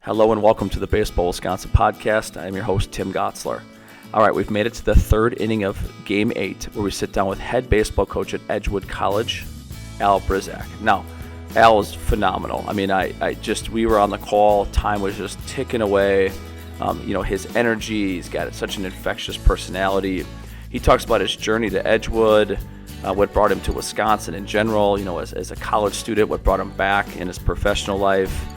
Hello and welcome to the Baseball Wisconsin podcast. I'm your host, Tim Gotzler. All right, we've made it to the third inning of Game 8, where we sit down with head baseball coach at Edgewood College, Al Brisack. Now, Al is phenomenal. I mean, we were on the call, time was just ticking away. His energy, he's got such an infectious personality. He talks about his journey to Edgewood, what brought him to Wisconsin in general, as a college student, what brought him back in his professional life.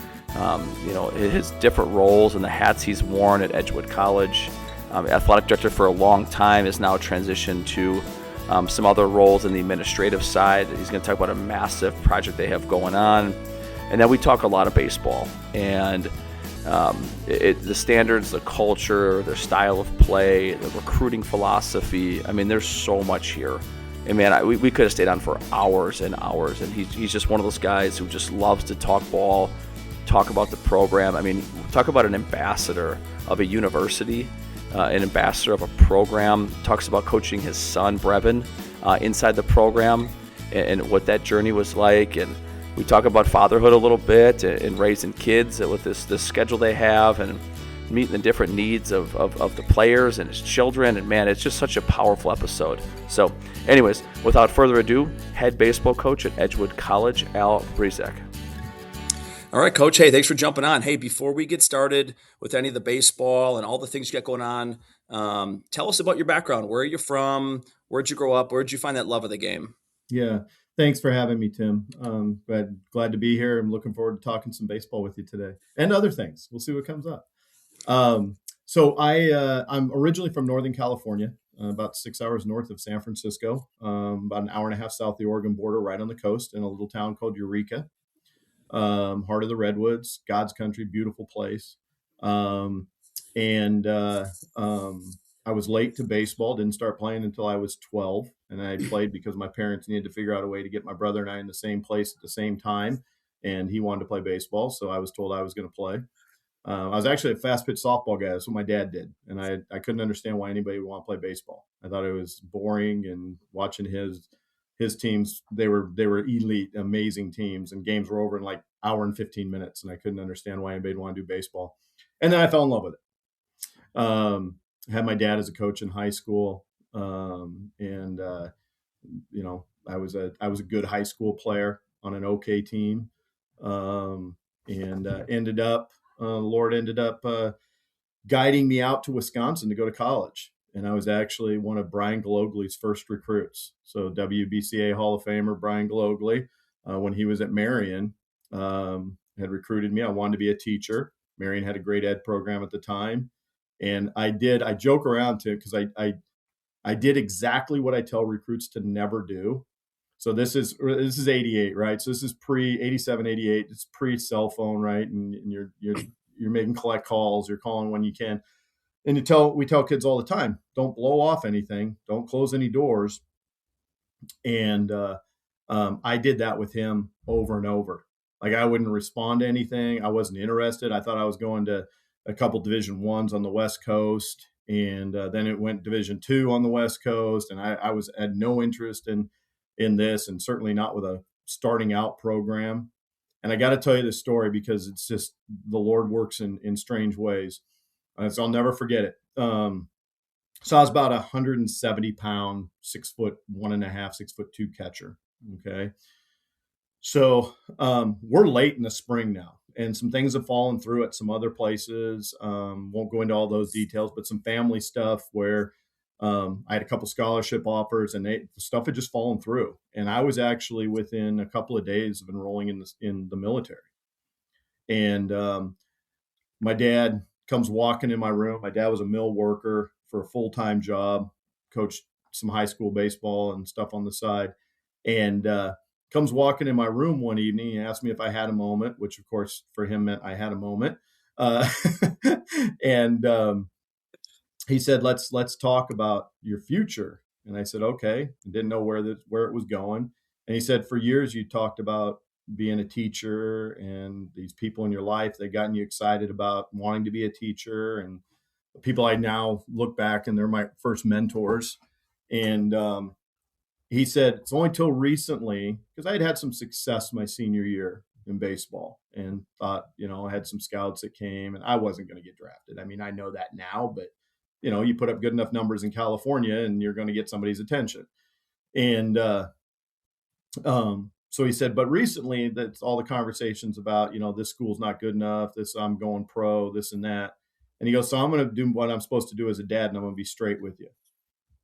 His different roles and the hats he's worn at Edgewood College. Athletic director for a long time, has now transitioned to some other roles in the administrative side. He's going to talk about a massive project they have going on. And then we talk a lot of baseball and the standards, the culture, their style of play, the recruiting philosophy. I mean, there's so much here. And man, we could have stayed on for hours and hours. And he's just one of those guys who just loves to talk ball, talk about the program. I mean, talk about an ambassador of a university, an ambassador of a program. Talks about coaching his son, Brevin, inside the program and what that journey was like. And we talk about fatherhood a little bit and raising kids with this schedule they have and meeting the different needs of the players and his children. And man, it's just such a powerful episode. So anyways, without further ado, head baseball coach at Edgewood College, Al Brisack. All right, Coach. Hey, thanks for jumping on. Hey, before we get started with any of the baseball and all the things you got going on, tell us about your background. Where are you from? Where'd you grow up? Where'd you find that love of the game? Yeah, thanks for having me, Tim. Glad to be here. I'm looking forward to talking some baseball with you today and other things. We'll see what comes up. I'm originally from Northern California, about 6 hours north of San Francisco, about an hour and a half south of the Oregon border, right on the coast in a little town called Eureka. Heart of the Redwoods, God's country, beautiful place. I was late to baseball, didn't start playing until I was 12. And I played because my parents needed to figure out a way to get my brother and I in the same place at the same time. And he wanted to play baseball. So I was told I was going to play. I was actually a fast pitch softball guy. That's what my dad did. And I couldn't understand why anybody would want to play baseball. I thought it was boring, and watching his teams, they were elite, amazing teams, and games were over in like hour and 15 minutes. And I couldn't understand why anybody would want to do baseball. And then I fell in love with it. I had my dad as a coach in high school. I was a good high school player on an okay team. Lord ended up guiding me out to Wisconsin to go to college. And I was actually one of Brian Glogley's first recruits. So WBCA Hall of Famer Brian Glogley, when he was at Marion, had recruited me. I wanted to be a teacher. Marion had a great ed program at the time. And I joke around too, because I did exactly what I tell recruits to never do. So this is 88, right? So this is pre 87, 88. It's pre cell phone, right? And you're making collect calls. You're calling when you can. And we tell kids all the time, don't blow off anything. Don't close any doors. And I did that with him over and over. Like, I wouldn't respond to anything. I wasn't interested. I thought I was going to a couple Division I's on the West Coast. And then it went Division II on the West Coast. And I had no interest in this, and certainly not with a starting out program. And I got to tell you this story because it's just, the Lord works in strange ways. So I'll never forget it. So I was about 170 pound, 6'1.5", 6'2" catcher. Okay. So we're late in the spring now, and some things have fallen through at some other places. Won't go into all those details, but some family stuff where I had a couple scholarship offers, and the stuff had just fallen through. And I was actually within a couple of days of enrolling in the military. And my dad comes walking in my room. My dad was a mill worker for a full-time job, coached some high school baseball and stuff on the side, and comes walking in my room one evening and asked me if I had a moment, which of course for him meant I had a moment. He said, let's talk about your future. And I said, okay. I didn't know where it was going. And he said, for years you talked about being a teacher and these people in your life that gotten you excited about wanting to be a teacher, and people I now look back and they're my first mentors. And he said, it's only till recently, because I had some success my senior year, in baseball, and thought, I had some scouts that came, and I wasn't going to get drafted. I mean, I know that now, but you put up good enough numbers in California and you're going to get somebody's attention. And so he said, but recently that's all the conversations about, this school's not good enough, this, I'm going pro, this and that. And he goes, so I'm going to do what I'm supposed to do as a dad, and I'm going to be straight with you.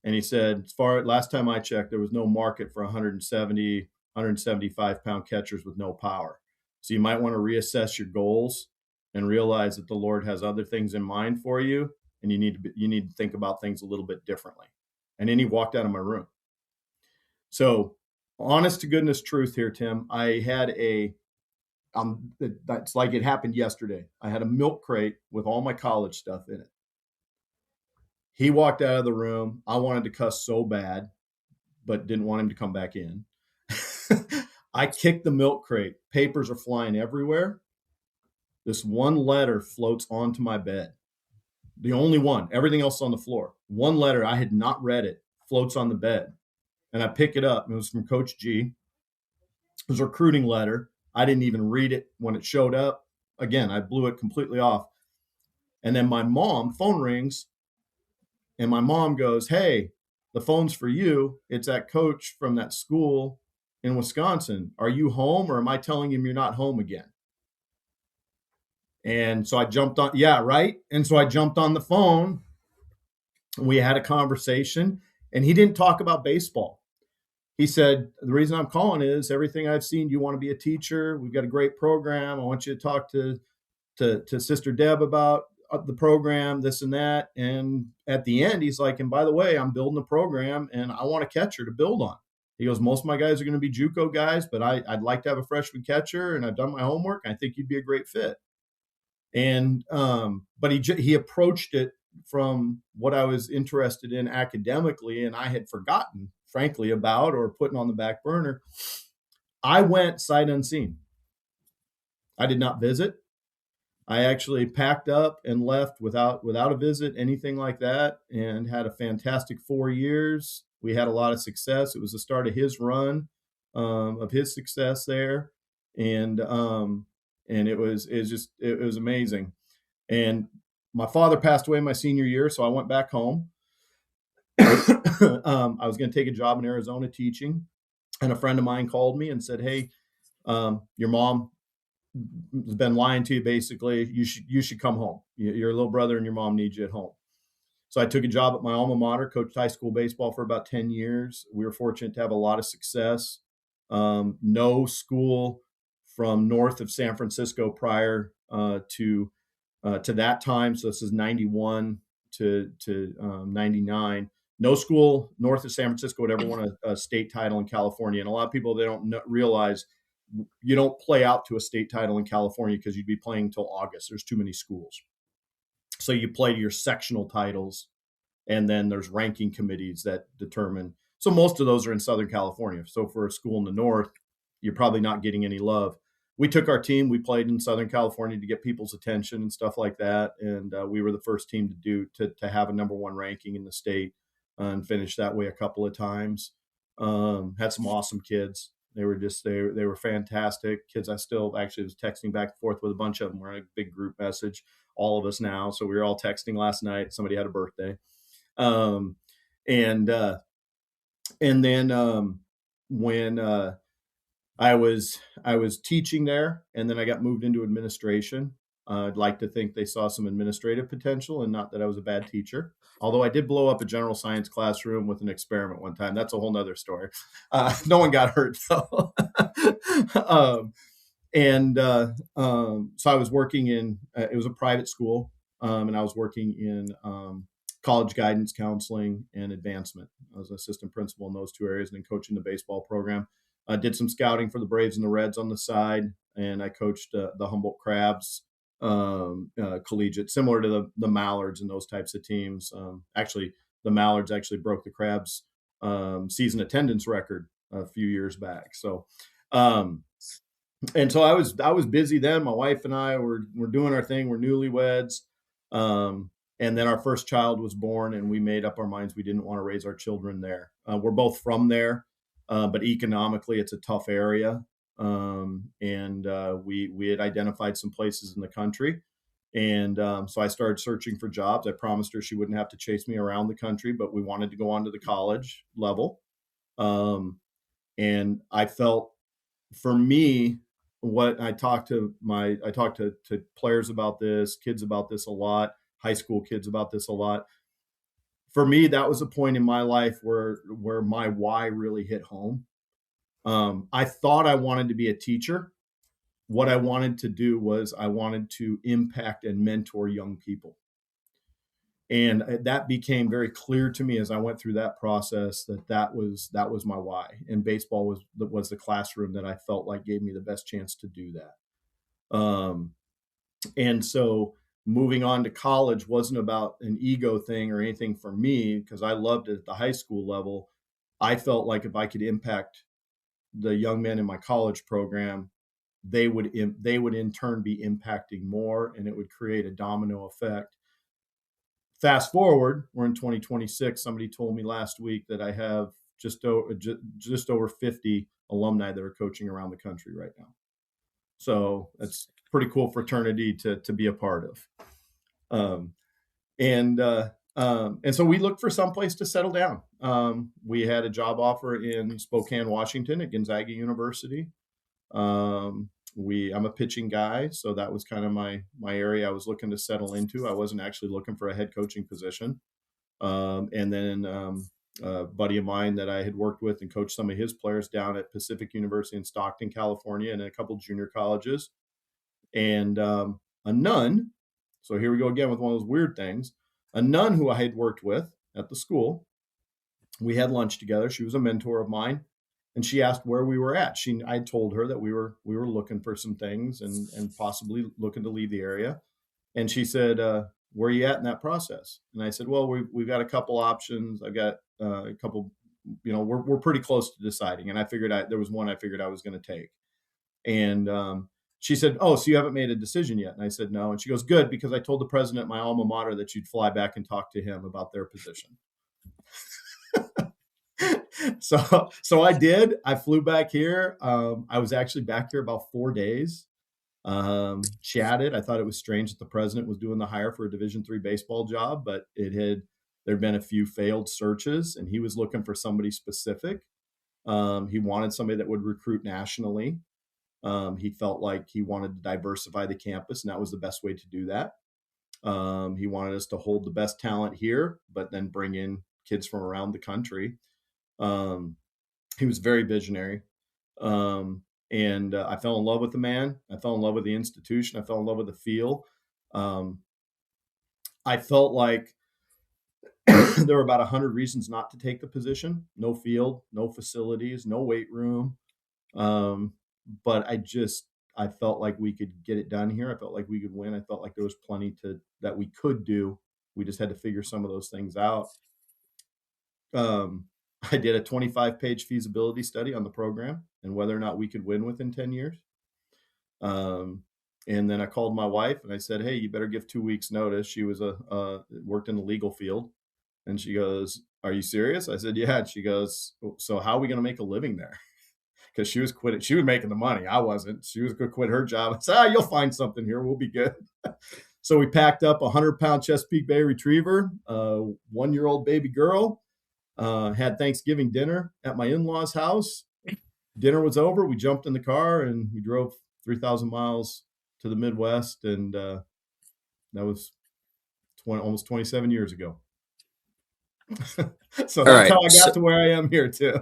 And he said, last time I checked, there was no market for 170, 175 pound catchers with no power. So you might want to reassess your goals and realize that the Lord has other things in mind for you, and you need to think about things a little bit differently. And then he walked out of my room. So, honest to goodness truth here, Tim, I had it's like it happened yesterday. I had a milk crate with all my college stuff in it. He walked out of the room. I wanted to cuss so bad, but didn't want him to come back in. I kicked the milk crate. Papers are flying everywhere. This one letter floats onto my bed. The only one. Everything else on the floor. One letter, I had not read it, floats on the bed. And I pick it up. It was from Coach G. It was a recruiting letter. I didn't even read it when it showed up. Again, I blew it completely off. And then my phone rings. And my mom goes, hey, the phone's for you. It's that coach from that school in Wisconsin. Are you home, or am I telling him you're not home again? And so I jumped on. Yeah, right. And so I jumped on the phone. We had a conversation, and he didn't talk about baseball. He said, the reason I'm calling is everything I've seen, you want to be a teacher. We've got a great program. I want you to talk to Sister Deb about the program, this and that. And at the end, he's like, and by the way, I'm building a program and I want a catcher to build on. He goes, most of my guys are going to be JUCO guys, but I'd like to have a freshman catcher, and I've done my homework. I think you'd be a great fit. And, but he approached it from what I was interested in academically, and I had forgotten, frankly, about or putting on the back burner. I went sight unseen. I did not visit. I actually packed up and left without a visit, anything like that, and had a fantastic 4 years. We had a lot of success. It was the start of his run, of his success there, and it was amazing. And my father passed away my senior year, so I went back home. I was going to take a job in Arizona teaching, and a friend of mine called me and said, hey, your mom has been lying to you, basically. You should come home. Your little brother and your mom need you at home. So I took a job at my alma mater, coached high school baseball for about 10 years. We were fortunate to have a lot of success. No school from north of San Francisco prior to that time. So this is 91 to 99. No school north of San Francisco would ever win a state title in California. And a lot of people, they don't realize you don't play out to a state title in California because you'd be playing until August. There's too many schools. So you play to your sectional titles, and then there's ranking committees that determine. So most of those are in Southern California. So for a school in the north, you're probably not getting any love. We took our team. We played in Southern California to get people's attention and stuff like that. And we were the first team to have a number one ranking in the state, and finished that way a couple of times. Had some awesome kids. They were fantastic kids. I still actually was texting back and forth with a bunch of them. We're in a big group message, all of us now. So we were all texting last night. Somebody had a birthday. And then when I was teaching there, and then I got moved into administration. I'd like to think they saw some administrative potential, and not that I was a bad teacher. Although I did blow up a general science classroom with an experiment one time. That's a whole nother story. No one got hurt though. So I was working in, it was a private school, and I was working in college guidance, counseling, and advancement. I was an assistant principal in those two areas, and then coaching the baseball program. I did some scouting for the Braves and the Reds on the side, and I coached the Humboldt Crabs collegiate, similar to the Mallards and those types of teams. Actually, the Mallards actually broke the Crabs season attendance record a few years back. So, and so I was busy then. My wife and I were doing our thing. We're newlyweds. And then our first child was born, and we made up our minds we didn't want to raise our children there. We're both from there, but economically it's a tough area. And we had identified some places in the country. And so I started searching for jobs. I promised her she wouldn't have to chase me around the country, but we wanted to go on to the college level. And I felt, for me, what I talked to players about this, kids about this a lot, high school kids about this a lot. For me, that was a point in my life where my why really hit home. I thought I wanted to be a teacher. What I wanted to do was I wanted to impact and mentor young people. And that became very clear to me as I went through that process, that was my why. And baseball was the classroom that I felt like gave me the best chance to do that. And so moving on to college wasn't about an ego thing or anything for me, because I loved it at the high school level. I felt like if I could impact the young men in my college program, they would in turn be impacting more, and it would create a domino effect. Fast forward, we're in 2026. Somebody told me last week that I have just over 50 alumni that are coaching around the country right now. So that's pretty cool fraternity to be a part of. And so we looked for someplace to settle down. We had a job offer in Spokane, Washington at Gonzaga University. I'm a pitching guy, so that was kind of my area I was looking to settle into. I wasn't actually looking for a head coaching position. And then a buddy of mine that I had worked with and coached some of his players down at Pacific University in Stockton, California, and a couple junior colleges. And a nun, so here we go again with one of those weird things, a nun who I had worked with at the school. We had lunch together. She was a mentor of mine. And she asked where we were at. I told her that we were looking for some things and possibly looking to leave the area. And she said, where are you at in that process? And I said, well, we've got a couple options. I've got a couple, we're pretty close to deciding. And I figured there was one I figured I was going to take. And she said, oh, so you haven't made a decision yet? And I said, no. And she goes, good, because I told the president of my alma mater that you'd fly back and talk to him about their position. So I did. I flew back here. I was actually back here about 4 days. Chatted. I thought it was strange that the president was doing the hire for a Division III baseball job, but there'd been a few failed searches, and he was looking for somebody specific. He wanted somebody that would recruit nationally. He felt like he wanted to diversify the campus, and that was the best way to do that. He wanted us to hold the best talent here, but then bring in kids from around the country. He was very visionary. And I fell in love with the man. I fell in love with the institution. I fell in love with the feel. I felt like there were about 100 reasons not to take the position. No field, no facilities, no weight room. But I felt like we could get it done here. I felt like we could win. I felt like there was plenty that we could do. We just had to figure some of those things out. I did a 25-page feasibility study on the program and whether or not we could win within 10 years. And then I called my wife and I said, hey, you better give 2 weeks notice. She was worked in the legal field. And she goes, are you serious? I said, yeah. And she goes, so how are we going to make a living there? Because she was quitting. She was making the money. I wasn't. She was going to quit her job. I said, you'll find something here. We'll be good. So we packed up a 100-pound Chesapeake Bay Retriever, a 1-year-old baby girl, had Thanksgiving dinner at my in-laws' house. Dinner was over. We jumped in the car and we drove 3,000 miles to the Midwest. And that was almost 27 years ago. So that's how I got to where I am here, too.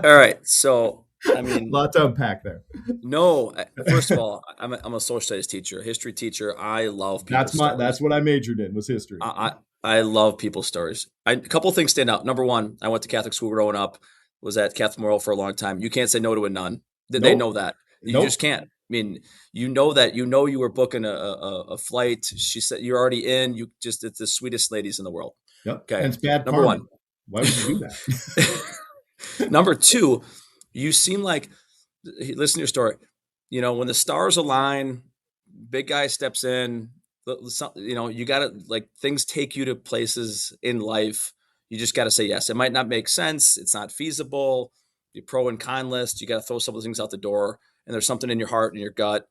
All right. So, I mean, a lot to unpack there. No, first of all, I'm a social studies teacher, a history teacher. I love people's stories. That's what I majored in, was history. I love people's stories. A couple of things stand out. Number one, I went to Catholic school growing up, was at Catholic Memorial for a long time. You can't say no to a nun. They know that. You just can't. I mean, you know that. You were booking a flight. She said you're already in. It's the sweetest ladies in the world. Yep. Okay. And it's bad Number karma. One. Why would you do that? Number two, you seem like, listen to your story. When the stars align, big guy steps in, you got to, like, things take you to places in life. You just got to say yes. It might not make sense. It's not feasible. The pro and con list, you got to throw some of those things out the door and there's something in your heart and your gut,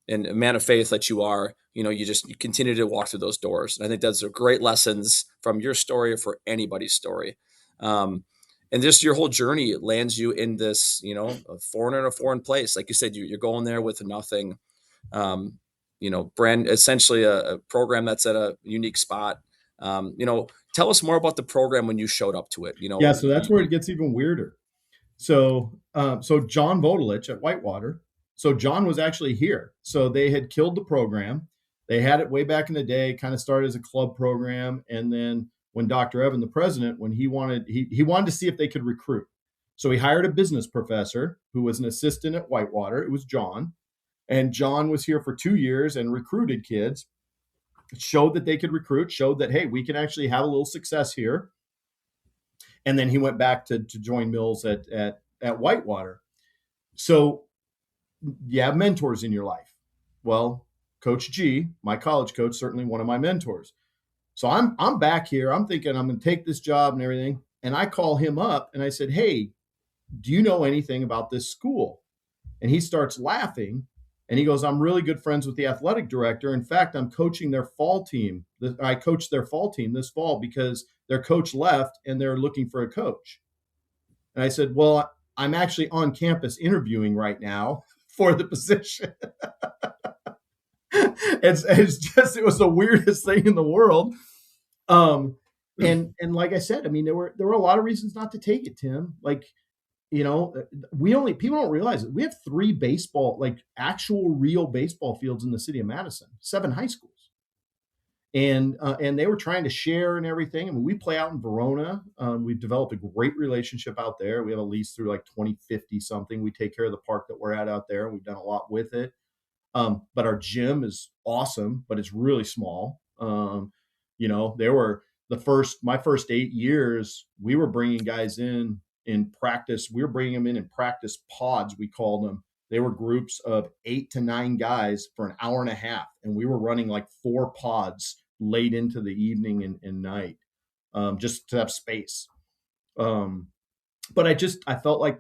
and a man of faith that you are, you continue to walk through those doors. And I think that's great lessons from your story or for anybody's story. And just your whole journey lands you in this, a foreigner in a foreign place. Like you said, you're going there with nothing, brand, essentially a program that's at a unique spot. Tell us more about the program when you showed up to it. Yeah, so that's where it gets even weirder. So, so John Vodelich at Whitewater. So John was actually here. So they had killed the program. They had it way back in the day, kind of started as a club program, and then when Dr. Evan, the president, when he wanted to see if they could recruit. So he hired a business professor who was an assistant at Whitewater. It was John, and John was here for 2 years and recruited kids. Showed that they could recruit. Showed that, hey, we can actually have a little success here. And then he went back to join Mills at Whitewater. So you have mentors in your life. Well, Coach G, my college coach, certainly one of my mentors. So I'm back here. I'm thinking I'm going to take this job and everything. And I call him up and I said, hey, do you know anything about this school? And he starts laughing. And he goes, I'm really good friends with the athletic director. In fact, I'm coaching their fall team. I coached their fall team this fall because their coach left and they're looking for a coach. And I said, well, I'm actually on campus interviewing right now for the position. It was the weirdest thing in the world. And like I said, I mean, there were a lot of reasons not to take it, Tim. Like, people don't realize it. We have 3 baseball, like actual real baseball fields in the city of Madison, 7 high schools. And they were trying to share and everything. I mean, we play out in Verona. We've developed a great relationship out there. We have a lease through like 2050 something. We take care of the park that we're at out there. We've done a lot with it. But our gym is awesome, but it's really small. There were my first 8 years, we were bringing guys in practice. We were bringing them in practice pods, we called them. They were groups of 8 to 9 guys for an hour and a half. And we were running like 4 pods late into the evening and night, just to have space. But I felt like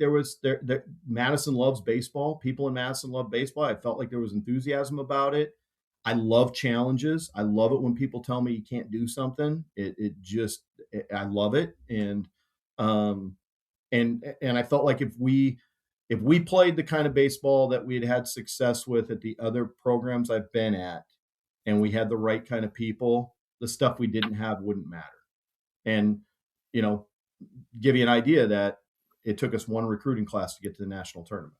Madison loves baseball. People in Madison love baseball. I felt like there was enthusiasm about it. I love challenges. I love it when people tell me you can't do something. I love it. And I felt like if we played the kind of baseball that we had success with at the other programs I've been at, and we had the right kind of people, the stuff we didn't have wouldn't matter. And, give you an idea that it took us 1 recruiting class to get to the national tournament.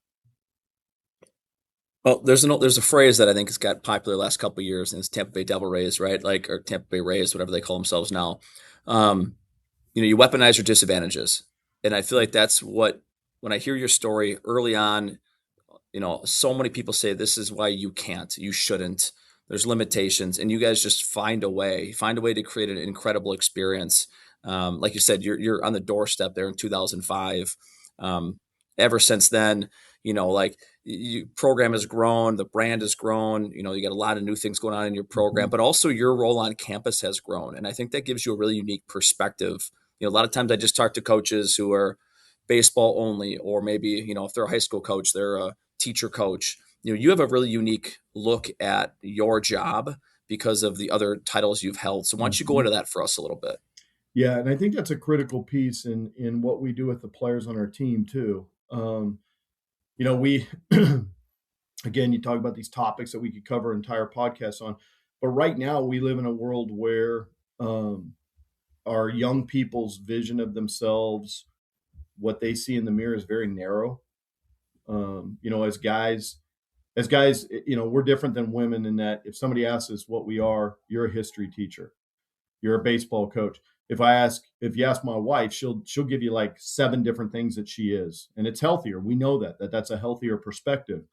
Well, there's a phrase that I think has got popular the last couple of years, and it's Tampa Bay Devil Rays, right? Or Tampa Bay Rays, whatever they call themselves now. You weaponize your disadvantages. And I feel like that's when I hear your story early on, so many people say this is why you can't, you shouldn't, there's limitations, and you guys just find a way to create an incredible experience. Like you said, you're on the doorstep there in 2005. Ever since then, program has grown, the brand has grown, you got a lot of new things going on in your program, but also your role on campus has grown. And I think that gives you a really unique perspective. A lot of times I just talk to coaches who are baseball only, or maybe, if they're a high school coach, they're a teacher coach. You have a really unique look at your job because of the other titles you've held. So why don't you go into that for us a little bit? Yeah, and I think that's a critical piece in what we do with the players on our team too. We again, you talk about these topics that we could cover entire podcasts on, but right now we live in a world where our young people's vision of themselves, what they see in the mirror, is very narrow. As guys, we're different than women in that if somebody asks us what we are, you're a history teacher, you're a baseball coach. If you ask my wife, she'll give you like 7 different things that she is, and it's healthier. We know that's a healthier perspective,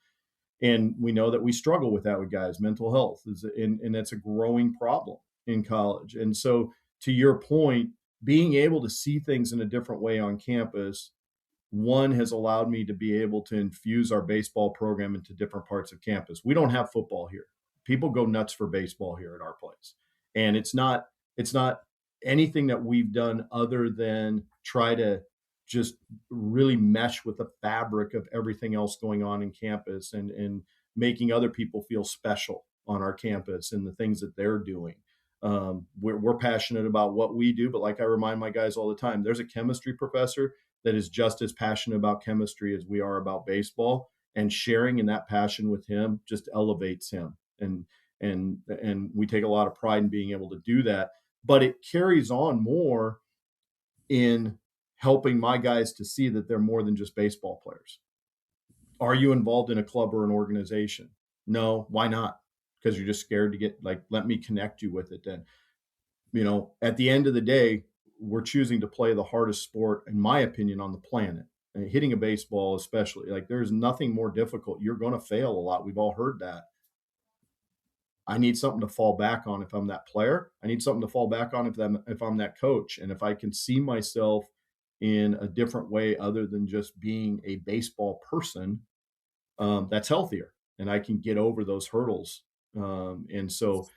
and we know that we struggle with that with guys. Mental health and it's a growing problem in college. And so, to your point, being able to see things in a different way on campus, one, has allowed me to be able to infuse our baseball program into different parts of campus. We don't have football here. People go nuts for baseball here at our place, and it's not anything that we've done other than try to just really mesh with the fabric of everything else going on in campus, and making other people feel special on our campus and the things that they're doing. We're passionate about what we do, but like I remind my guys all the time, there's a chemistry professor that is just as passionate about chemistry as we are about baseball, and sharing in that passion with him just elevates him. And we take a lot of pride in being able to do that, but it carries on more in helping my guys to see that they're more than just baseball players. Are you involved in a club or an organization? No. Why not? Because you're just scared to get, like, let me connect you with it. Then, at the end of the day, we're choosing to play the hardest sport, in my opinion, on the planet. And hitting a baseball, especially, like, there's nothing more difficult. You're going to fail a lot. We've all heard that. I need something to fall back on if I'm that player. I need something to fall back on if I'm that coach. And if I can see myself in a different way other than just being a baseball person, that's healthier, and I can get over those hurdles. And so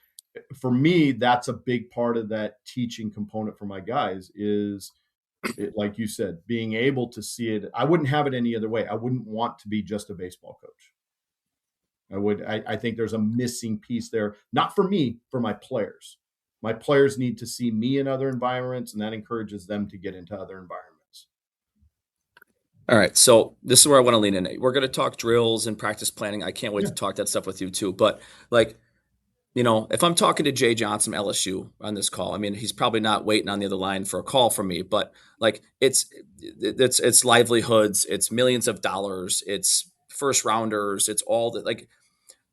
for me, that's a big part of that teaching component for my guys is, like you said, being able to see it. I wouldn't have it any other way. I wouldn't want to be just a baseball coach. I think there's a missing piece there, not for me, for my players. My players need to see me in other environments, and that encourages them to get into other environments. All right, so this is where I want to lean in. We're going to talk drills and practice planning. I can't wait to talk that stuff with you too. But if I'm talking to Jay Johnson from LSU on this call, I mean, he's probably not waiting on the other line for a call from me. But it's livelihoods, it's millions of dollars, it's first rounders, it's all that.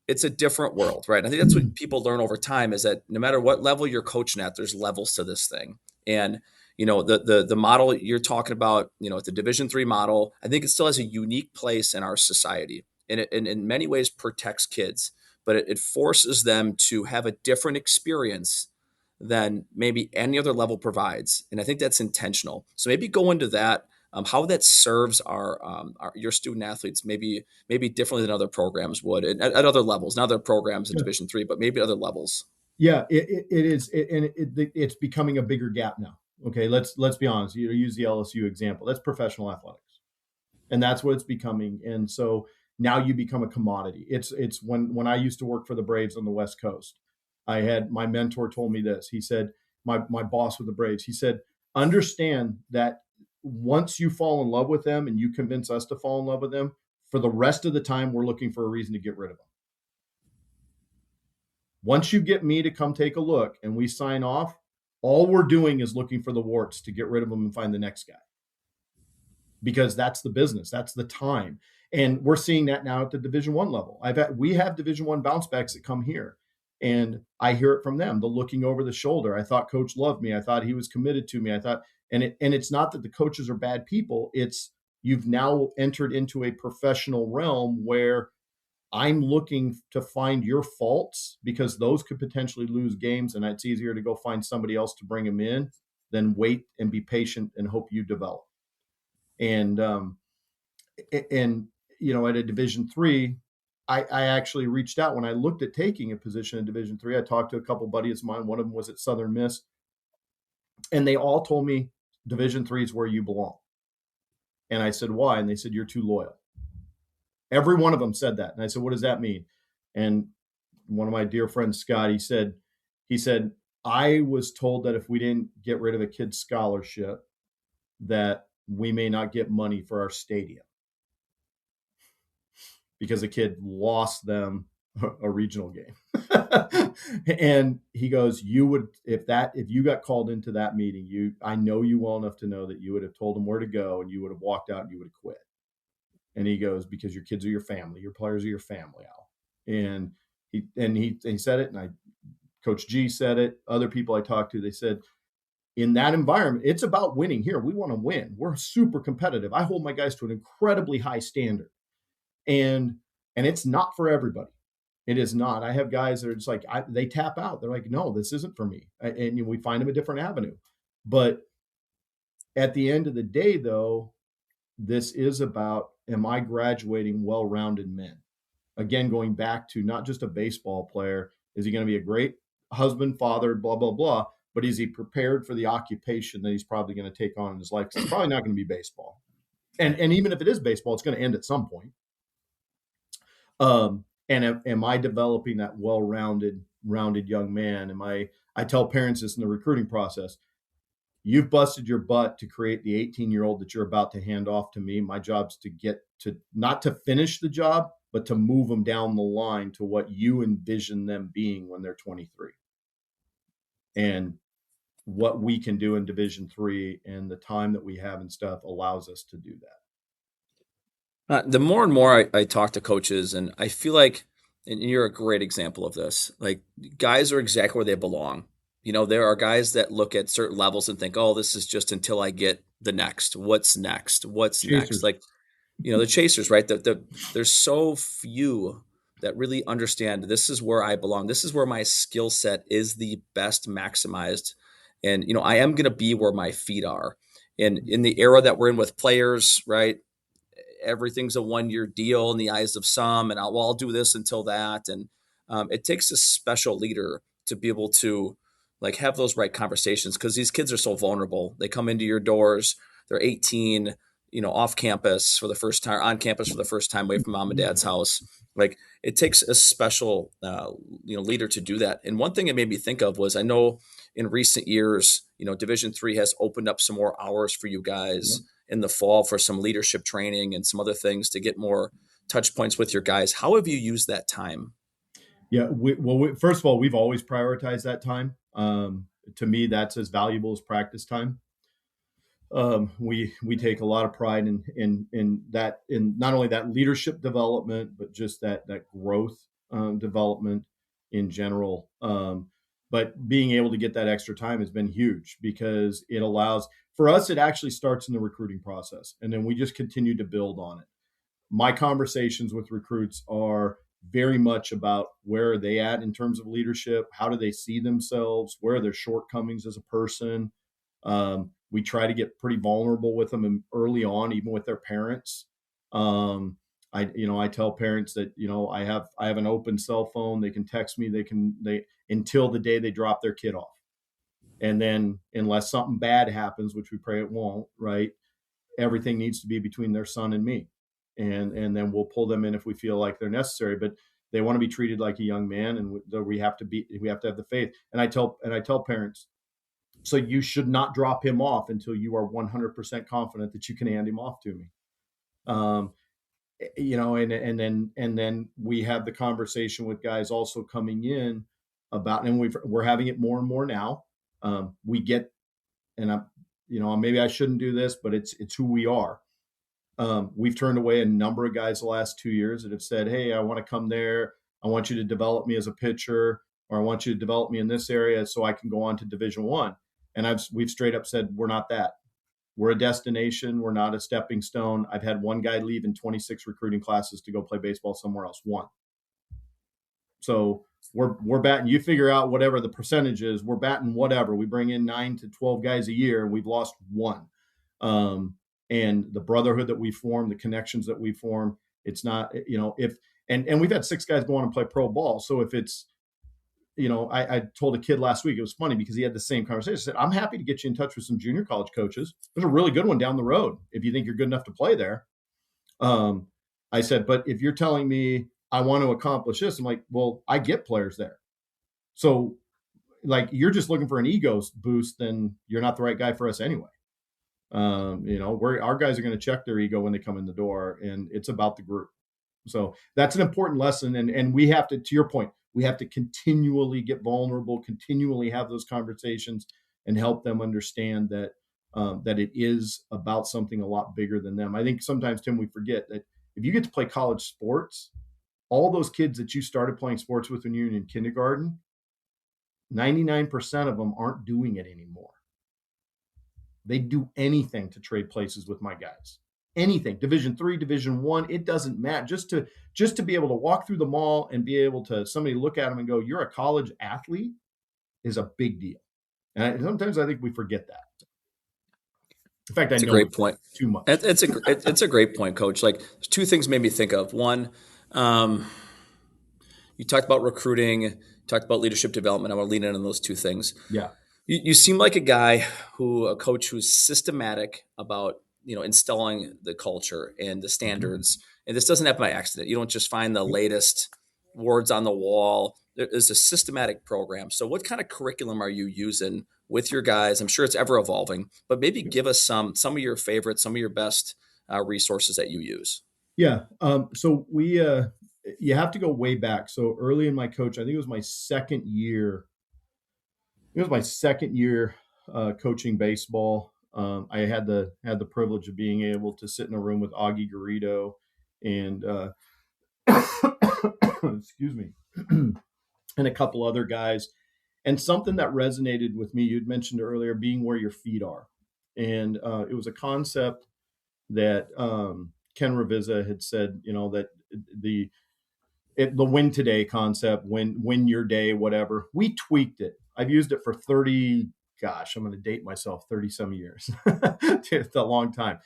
It's a different world, right? I think that's what people learn over time, is that no matter what level you're coaching at, there's levels to this thing. And the model you're talking about, it's a Division III model. I think it still has a unique place in our society, and it in many ways protects kids, but it forces them to have a different experience than maybe any other level provides. And I think that's intentional. So maybe go into that, how that serves your student athletes, maybe differently than other programs would at other levels, not other programs in Division III, but maybe other levels. Yeah, it is, and it's becoming a bigger gap now. Okay, let's be honest. You use the LSU example. That's professional athletics, and that's what it's becoming. And so now you become a commodity. It's when I used to work for the Braves on the West Coast, I had my mentor told me this. He said, my boss with the Braves, he said, understand that once you fall in love with them and you convince us to fall in love with them, for the rest of the time, we're looking for a reason to get rid of them. Once you get me to come take a look and we sign off, all we're doing is looking for the warts to get rid of them and find the next guy. Because that's the business, that's the time. And we're seeing that now at the Division I level. We have Division I bounce backs that come here, and I hear it from them. The looking over the shoulder. I thought coach loved me. I thought he was committed to me. And it's not that the coaches are bad people. It's you've now entered into a professional realm where I'm looking to find your faults, because those could potentially lose games, and it's easier to go find somebody else to bring them in than wait and be patient and hope you develop. And at a Division III, I actually reached out when I looked at taking a position in Division III. I talked to a couple buddies of mine. One of them was at Southern Miss, and they all told me Division III is where you belong. And I said, why? And they said, you're too loyal. Every one of them said that. And I said, what does that mean? And one of my dear friends, Scott, he said, I was told that if we didn't get rid of a kid's scholarship, that we may not get money for our stadium because a kid lost them a regional game. And he goes, if you got called into that meeting, I know you well enough to know that you would have told them where to go, and you would have walked out and you would have quit. And he goes, because your kids are your family, your players are your family, Al. And he said it, and Coach G said it. Other people I talked to, they said, in that environment, it's about winning. Here, we want to win. We're super competitive. I hold my guys to an incredibly high standard, and it's not for everybody. It is not. I have guys that are just like, they tap out. They're like, no, this isn't for me. And we find them a different avenue. But at the end of the day, though, this is about, am I graduating well-rounded men? Again, going back to not just a baseball player. Is he going to be a great husband, father, blah, blah, blah? but is he prepared for the occupation that he's probably going to take on in his life? 'Cause it's probably not going to be baseball. And even if it is baseball, it's going to end at some point. And am I developing that well-rounded young man? I tell parents this in the recruiting process. You've busted your butt to create the 18-year-old that you're about to hand off to me. My job's to get to, not to finish the job, but to move them down the line to what you envision them being when they're 23. And what we can do in Division III and the time that we have and stuff allows us to do that. The more and more I talk to coaches, and I feel like, and you're a great example of this, like guys are exactly where they belong. There are guys that look at certain levels and think, oh, this is just until I get the next. What's next? What's next? Like, the chasers, right? There's so few that really understand this is where I belong. This is where my skill set is the best maximized. And, I am going to be where my feet are. And in the era that we're in with players, right? Everything's a 1-year deal in the eyes of some, and I'll do this until that. And it takes a special leader to be able to like have those right conversations, because these kids are so vulnerable. They come into your doors, they're 18, off campus for the first time, on campus for the first time, away from mom and dad's house. Like it takes a special, leader to do that. And one thing it made me think of was, I know in recent years, Division III has opened up some more hours for you guys in the fall for some leadership training and some other things to get more touch points with your guys. How have you used that time? Yeah. First of all, we've always prioritized that time. To me, that's as valuable as practice time. We take a lot of pride in that, in not only that leadership development, but just that growth development in general. But being able to get that extra time has been huge, because it allows for us. It actually starts in the recruiting process, and then we just continue to build on it. My conversations with recruits are very much about where are they at in terms of leadership, how do they see themselves, where are their shortcomings as a person. We try to get pretty vulnerable with them early on, even with their parents. I tell parents that I have an open cell phone. They can text me. They until the day they drop their kid off, and then unless something bad happens, which we pray it won't, right? Everything needs to be between their son and me. And then we'll pull them in if we feel like they're necessary. But they want to be treated like a young man, and we have to have the faith. And I tell parents, so you should not drop him off until you are 100% confident that you can hand him off to me. And then we have the conversation with guys also coming in about, and we're having it more and more now. We get, and maybe I shouldn't do this, but it's who we are. We've turned away a number of guys the last 2 years that have said, hey, I want to come there. I want you to develop me as a pitcher, or I want you to develop me in this area so I can go on to Division I. And we've straight up said, we're not that. We're a destination. We're not a stepping stone. I've had one guy leave in 26 recruiting classes to go play baseball somewhere else. One. So we're batting, you figure out whatever the percentage is, we're batting whatever. We bring in 9 to 12 guys a year, and we've lost one. And the brotherhood that we form, the connections that we form, it's not, and we've had 6 guys go on and play pro ball. So if it's, I told a kid last week, it was funny because he had the same conversation. I said, I'm happy to get you in touch with some junior college coaches. There's a really good one down the road if you think you're good enough to play there. I said, but if you're telling me I want to accomplish this, I'm like, well, I get players there. So like, you're just looking for an ego boost, then you're not the right guy for us anyway. Our guys are going to check their ego when they come in the door, and it's about the group. So that's an important lesson. And we have to your point, we have to continually get vulnerable, continually have those conversations, and help them understand that it is about something a lot bigger than them. I think sometimes, Tim, we forget that if you get to play college sports, all those kids that you started playing sports with when you were in kindergarten, 99% of them aren't doing it anymore. They'd do anything to trade places with my guys. Anything. Division III, Division I, it doesn't matter. Just to be able to walk through the mall and be able to somebody look at them and go, you're a college athlete, is a big deal. And sometimes I think we forget that. In fact, it's I know a great point. Too much. It's a great point, Coach. Like, there's 2 things made me think of. One, you talked about recruiting, talked about leadership development. I want to lean in on those 2 things. Yeah. You seem like a coach who's systematic about, installing the culture and the standards. And this doesn't happen by accident. You don't just find the latest words on the wall. There is a systematic program. So what kind of curriculum are you using with your guys? I'm sure it's ever evolving, but maybe give us some of your favorites, some of your best resources that you use. Yeah. So you have to go way back. So early in my coach, I think it was my second year. It was my second year coaching baseball. I had the privilege of being able to sit in a room with Augie Garrido and excuse me, and a couple other guys. And something that resonated with me, you'd mentioned earlier, being where your feet are, and it was a concept that Ken Ravizza had said. That the the win today concept, win your day, whatever. We tweaked it. I've used it for 30. Gosh, I'm going to date myself. 30 some years. It's a long time.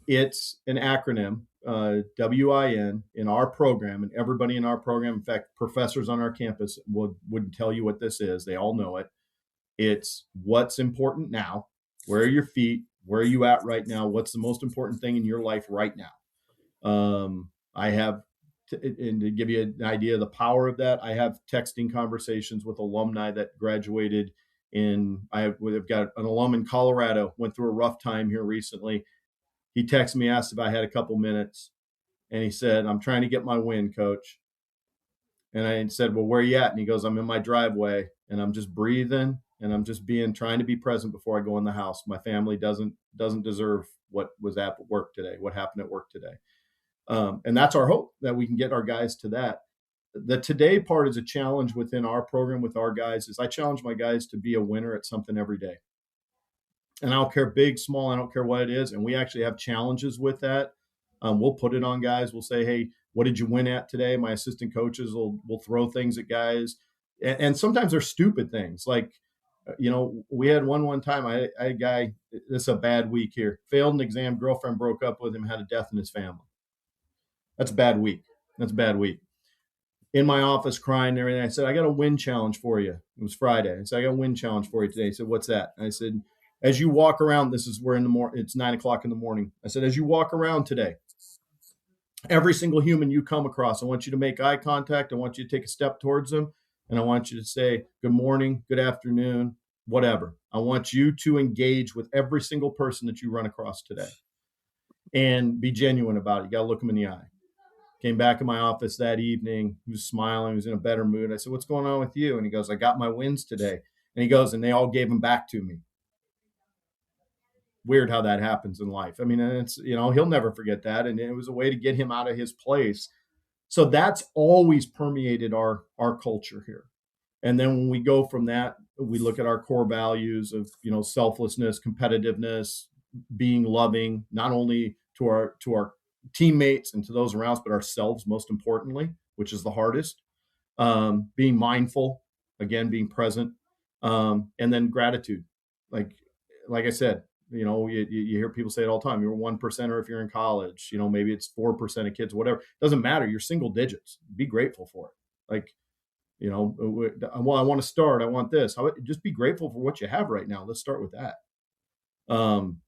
It's an acronym, WIN, in our program, and everybody in our program, in fact, professors on our campus would tell you what this is. They all know it. It's what's important now. Where are your feet? Where are you at right now? What's the most important thing in your life right now? I have, and to give you an idea of the power of that, I have texting conversations with alumni that graduated I've got an alum in Colorado, went through a rough time here recently. He texted me, asked if I had a couple minutes, and he said, "I'm trying to get my win, coach." And I said, "Well, where are you at?" And he goes, "I'm in my driveway and I'm just breathing and I'm just trying to be present before I go in the house. My family doesn't deserve what was at work today, what happened at work today." And that's our hope, that we can get our guys to that. The today part is a challenge within our program with our guys. Is I challenge my guys to be a winner at something every day. And I don't care big, small, I don't care what it is. And we actually have challenges with that. We'll put it on guys. We'll say, "Hey, what did you win at today?" My assistant coaches will throw things at guys. And sometimes they're stupid things. Like, we had one time, I had a guy, this is a bad week here, failed an exam, girlfriend broke up with him, had a death in his family. That's a bad week. That's a bad week. In my office crying and everything, I said, "I got a win challenge for you." It was Friday. I said, "I got a win challenge for you today." He said, "What's that?" I said, "As you walk around, we're in the morning, it's 9 o'clock in the morning." I said, "As you walk around today, every single human you come across, I want you to make eye contact. I want you to take a step towards them. And I want you to say, 'Good morning, good afternoon,' whatever. I want you to engage with every single person that you run across today and be genuine about it. You got to look them in the eye." Came back in my office that evening. He was smiling. He was in a better mood. I said, "What's going on with you?" And he goes, "I got my wins today." And he goes, "And they all gave them back to me." Weird how that happens in life. I mean, and it's, he'll never forget that. And it was a way to get him out of his place. So that's always permeated our culture here. And then when we go from that, we look at our core values of, selflessness, competitiveness, being loving, not only to our teammates and to those around us, but ourselves, most importantly, which is the hardest. Being mindful, again, being present, and then gratitude. Like I said, you hear people say it all the time. You're 1%er if you're in college. Maybe it's 4% of kids, whatever. Doesn't matter. You're single digits. Be grateful for it. Like, well, I want to start. I want this. Just be grateful for what you have right now. Let's start with that. Um,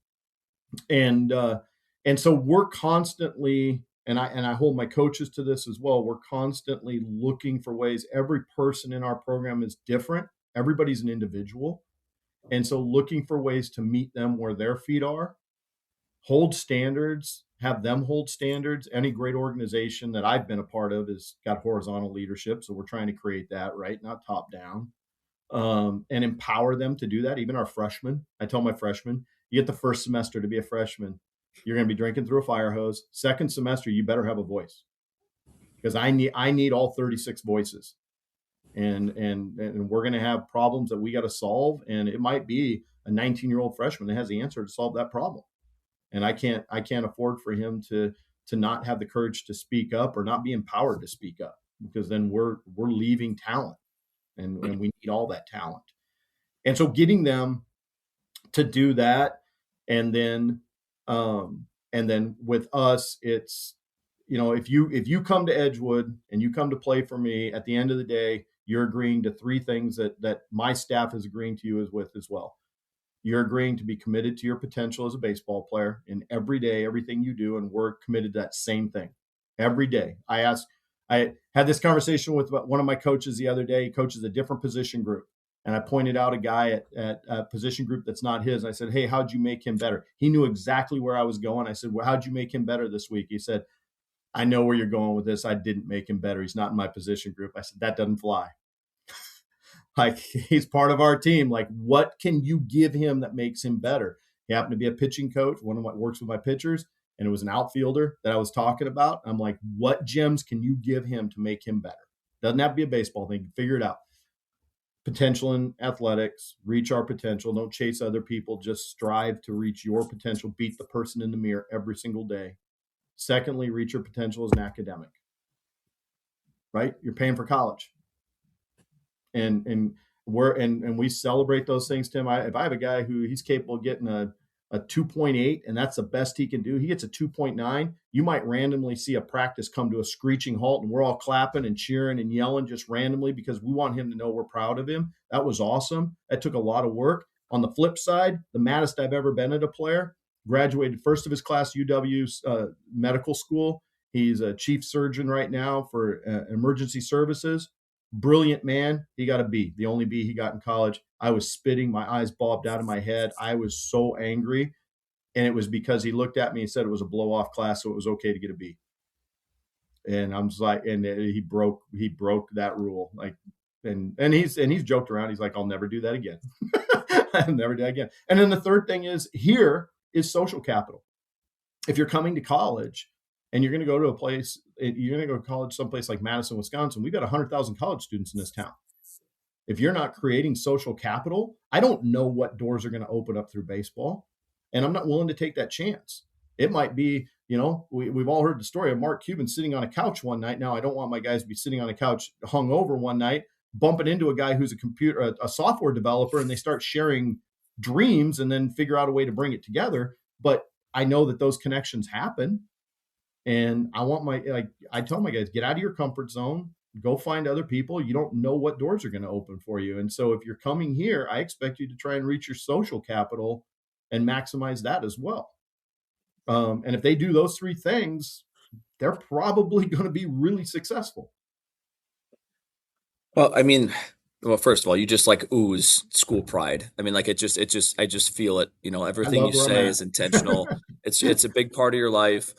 and so we're constantly, and I hold my coaches to this as well. We're constantly looking for ways. Every person in our program is different. Everybody's an individual. And so looking for ways to meet them where their feet are, hold standards, have them hold standards. Any great organization that I've been a part of has got horizontal leadership. So we're trying to create that, right? Not top down, and empower them to do that. Even our freshmen, I tell my freshmen, you get the first semester to be a freshman, you're going to be drinking through a fire hose. Second semester, you better have a voice, because I need all 36 voices. And we're going to have problems that we got to solve. And it might be a 19-year-old freshman that has the answer to solve that problem. And I can't afford for him to not have the courage to speak up or not be empowered to speak up, because then we're leaving talent, and we need all that talent. And so getting them to do that, and then with us, it's, if you come to Edgewood and you come to play for me, at the end of the day, you're agreeing to 3 things that my staff is agreeing to you with as well. You're agreeing to be committed to your potential as a baseball player in every day, everything you do, and we're committed to that same thing every day. I had this conversation with one of my coaches the other day. He coaches a different position group. And I pointed out a guy at a position group that's not his. I said, hey, how'd you make him better? He knew exactly where I was going. I said, well, how'd you make him better this week? He said, I know where you're going with this. I didn't make him better. He's not in my position group. I said, that doesn't fly. Like, he's part of our team. Like, what can you give him that makes him better? He happened to be a pitching coach, one of my works with my pitchers, and it was an outfielder that I was talking about. I'm like, what gems can you give him to make him better? Doesn't have to be a baseball thing. Figure it out. Potential in athletics, reach our potential. Don't chase other people. Just strive to reach your potential. Beat the person in the mirror every single day. Secondly, reach your potential as an academic, right? You're paying for college. And we celebrate those things, Tim. If I have a guy who he's capable of getting a 2.8 and that's the best he can do, he gets a 2.9, you might randomly see a practice come to a screeching halt and we're all clapping and cheering and yelling just randomly because we want him to know we're proud of him. That was awesome. That took a lot of work. On the flip side, the maddest I've ever been at a player, graduated first of his class, UW's medical school. He's a chief surgeon right now for emergency services. Brilliant man. He got a B, the only B he got in college. I was spitting, my eyes bobbed out of my head. I was so angry. And it was because he looked at me and said it was a blow off class, so it was okay to get a B. And I'm just like, and he broke that rule. Like, and he's joked around. He's like, I'll never do that again. I'll never do that again. And then the third thing is here is social capital. If you're coming to college, and you're going to go to a place, you're going to go to college someplace like Madison, Wisconsin. We've got 100,000 college students in this town. If you're not creating social capital, I don't know what doors are going to open up through baseball. And I'm not willing to take that chance. It might be, we've all heard the story of Mark Cuban sitting on a couch one night. Now, I don't want my guys to be sitting on a couch hung over one night, bumping into a guy who's a software developer, and they start sharing dreams and then figure out a way to bring it together. But I know that those connections happen. And I tell my guys, get out of your comfort zone, go find other people. You don't know what doors are going to open for you. And so if you're coming here, I expect you to try and reach your social capital and maximize that as well. And if they do those 3 things, they're probably going to be really successful. Well, first of all, you just like ooze school pride. I just feel it, everything you say is intentional. It's a big part of your life.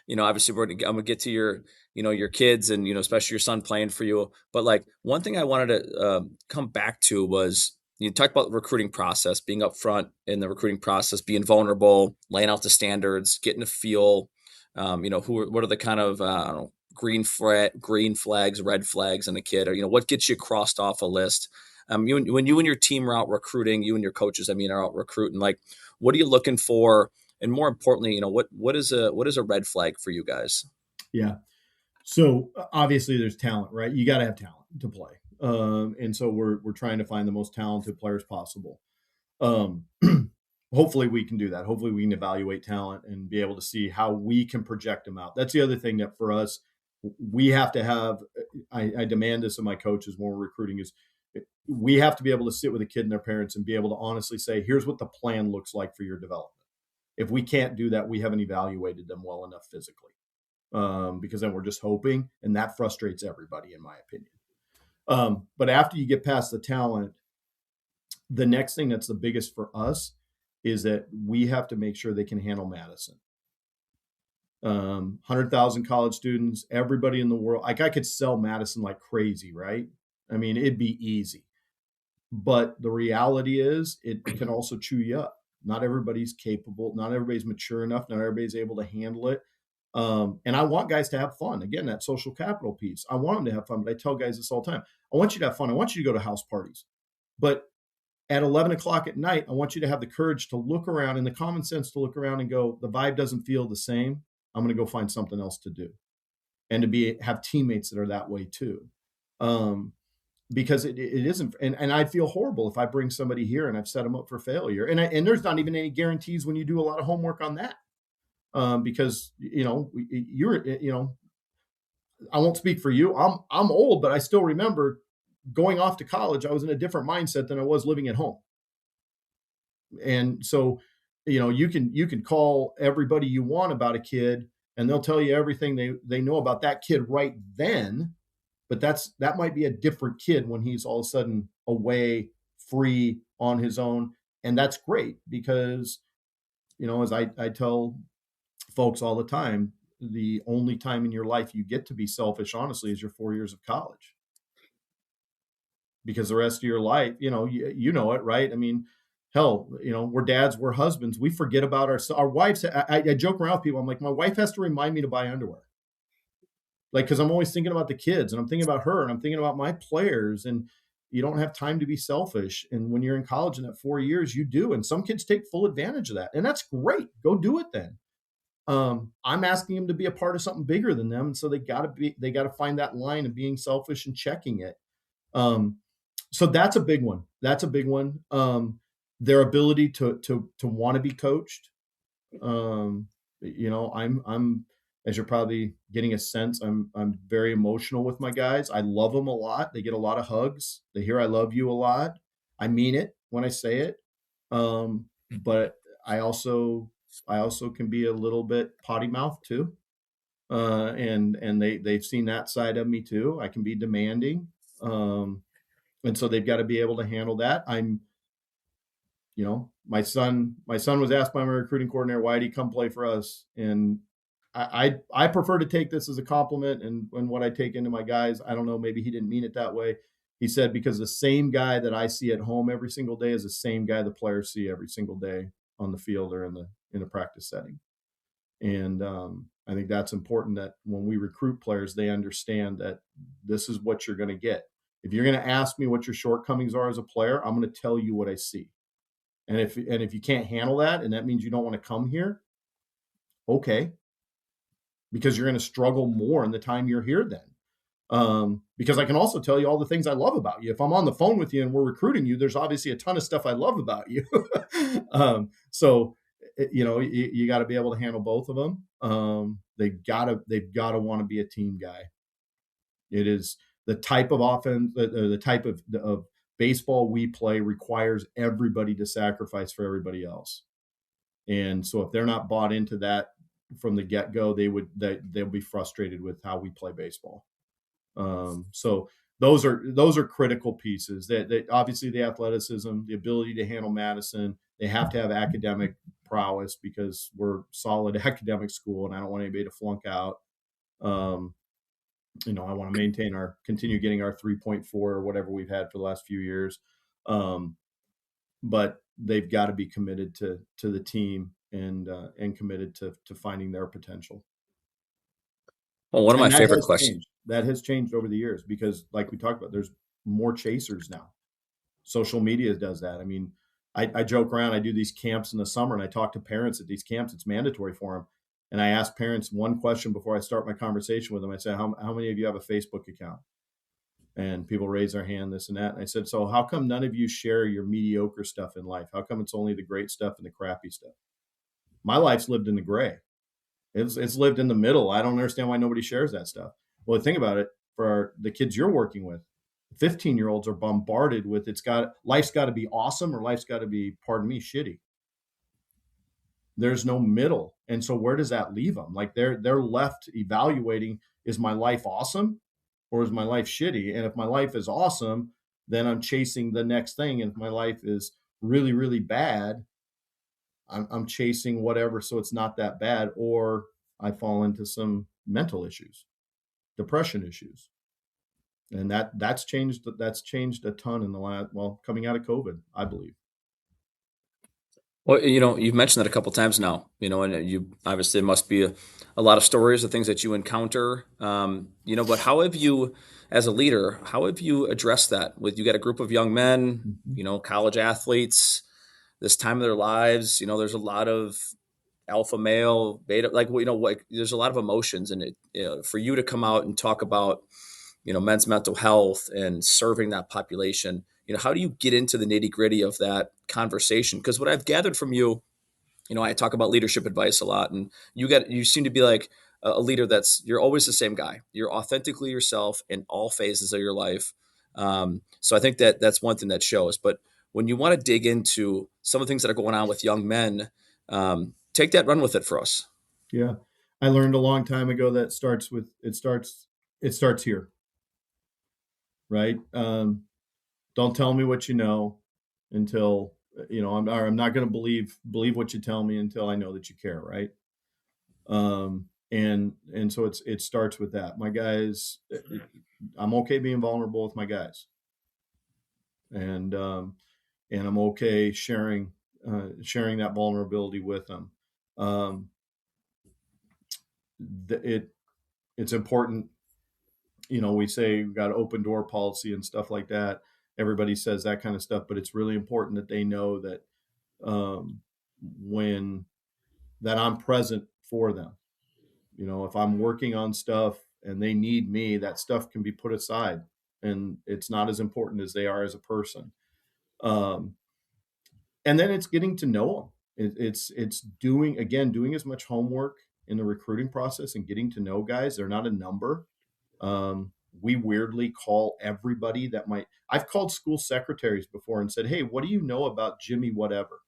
Obviously I'm going to get to your kids and, especially your son playing for you. But like one thing I wanted to come back to was you talked about the recruiting process, being up front in the recruiting process, being vulnerable, laying out the standards, getting a feel, what are the kind of, green flags, red flags in a kid, or, what gets you crossed off a list. When you and your team are out recruiting, you and your coaches, are out recruiting, like, what are you looking for? And more importantly, what is a red flag for you guys? Yeah. So obviously there's talent, right? You got to have talent to play. And so we're trying to find the most talented players possible. Hopefully we can do that. Hopefully we can evaluate talent and be able to see how we can project them out. That's the other thing that for us, we have to have, I demand this of my coaches when we're recruiting, is we have to be able to sit with a kid and their parents and be able to honestly say, here's what the plan looks like for your development. If we can't do that, we haven't evaluated them well enough physically, because then we're just hoping, and that frustrates everybody, in my opinion. But after you get past the talent, the next thing that's the biggest for us is that we have to make sure they can handle Madison. 100,000 college students, everybody in the world. Like, I could sell Madison like crazy, right? It'd be easy. But the reality is it can also chew you up. Not everybody's capable. Not everybody's mature enough. Not everybody's able to handle it. And I want guys to have fun. Again, that social capital piece. I want them to have fun, but I tell guys this all the time. I want you to have fun. I want you to go to house parties. But at 11 o'clock at night, I want you to have the courage to look around and the common sense to look around and go, the vibe doesn't feel the same. I'm going to go find something else to do. And to have teammates that are that way too. Because it isn't, and I feel horrible if I bring somebody here and I've set them up for failure. And there's not even any guarantees when you do a lot of homework on that. Because, I won't speak for you. I'm old, but I still remember going off to college, I was in a different mindset than I was living at home. And so, you can call everybody you want about a kid, and they'll tell you everything they know about that kid right then. But that might be a different kid when he's all of a sudden away, free on his own. And that's great because, as I tell folks all the time, the only time in your life you get to be selfish, honestly, is your 4 years of college. Because the rest of your life, you know it, right? I mean, hell, we're dads, we're husbands. We forget about our wives. I joke around with people. I'm like, my wife has to remind me to buy underwear. Like, because I'm always thinking about the kids, and I'm thinking about her, and I'm thinking about my players, and you don't have time to be selfish. And when you're in college in that 4 years, you do. And some kids take full advantage of that. And that's great. Go do it then. I'm asking them to be a part of something bigger than them. And so they got to find that line of being selfish and checking it. So that's a big one. That's a big one. Their ability to want to be coached. I'm, as you're probably getting a sense, I'm very emotional with my guys. I love them a lot. They get a lot of hugs. They hear I love you a lot. I mean it when I say it. But I also can be a little bit potty mouth too. And they've seen that side of me too. I can be demanding. And so they've got to be able to handle that. My son was asked by my recruiting coordinator, why did he come play for us? And I prefer to take this as a compliment, and what I take into my guys, I don't know, maybe he didn't mean it that way. He said, because the same guy that I see at home every single day is the same guy the players see every single day on the field or in a practice setting. And I think that's important, that when we recruit players, they understand that this is what you're going to get. If you're going to ask me what your shortcomings are as a player, I'm going to tell you what I see. And if you can't handle that, and that means you don't want to come here, okay, because you're going to struggle more in the time you're here then. Because I can also tell you all the things I love about you. If I'm on the phone with you and we're recruiting you, there's obviously a ton of stuff I love about you. So, you got to be able to handle both of them. They've got to want to be a team guy. It is the type of offense, the type of baseball we play requires everybody to sacrifice for everybody else. And so if they're not bought into that from the get-go, they'll be frustrated with how we play baseball. So those are critical pieces. That obviously the athleticism, the ability to handle Madison. They have to have academic prowess because we're solid academic school, and I don't want anybody to flunk out. I want to continue getting our 3.4 or whatever we've had for the last few years. But they've got to be committed to the team and committed to finding their potential. Well, one of my favorite questions that has changed over the years because, like we talked about, there's more chasers now. Social media does that. I mean, I joke around. I do these camps in the summer, and I talk to parents at these camps. It's mandatory for them. And I ask parents one question before I start my conversation with them. I say, how many of you have a Facebook account? And people raise their hand, this and that. And I said, so how come none of you share your mediocre stuff in life? How come it's only the great stuff and the crappy stuff? My life's lived in the gray. It's lived in the middle. I don't understand why nobody shares that stuff. Well, think about it. For the kids you're working with, 15-year-olds are bombarded with life's got to be awesome or life's got to be, pardon me, shitty. There's no middle. And so where does that leave them? Like they're left evaluating, is my life awesome or is my life shitty? And if my life is awesome, then I'm chasing the next thing. And if my life is really, really bad, I'm chasing whatever so it's not that bad, or I fall into some mental issues, depression issues. And that's changed a ton in the last, coming out of COVID, I believe. Well, you've mentioned that a couple times now, and you obviously must be a lot of stories of things that you encounter, but how have you, as a leader, how have you addressed that you got a group of young men, college athletes, this time of their lives, there's a lot of alpha male, beta, there's a lot of emotions in it, for you to come out and talk about, men's mental health and serving that population. How do you get into the nitty gritty of that conversation? Because what I've gathered from you, I talk about leadership advice a lot, and you seem to be like a leader you're always the same guy. You're authentically yourself in all phases of your life. So I think that that's one thing that shows. But when you want to dig into some of the things that are going on with young men, take that, run with it for us. Yeah. I learned a long time ago that it starts here, right? Don't tell me what you know until, I'm not going to believe what you tell me until I know that you care. Right. And so it starts with that. My guys, I'm okay being vulnerable with my guys, and I'm okay sharing that vulnerability with them. Um, it's important. We say we've got open door policy and stuff like that. Everybody says that kind of stuff, but it's really important that they know that when that I'm present for them. If I'm working on stuff and they need me, that stuff can be put aside, and it's not as important as they are as a person. Um, and then it's getting to know them. It's doing as much homework in the recruiting process and getting to know guys. They're not a number. We weirdly call everybody that might. I've called school secretaries before and said, "Hey, what do you know about Jimmy whatever?"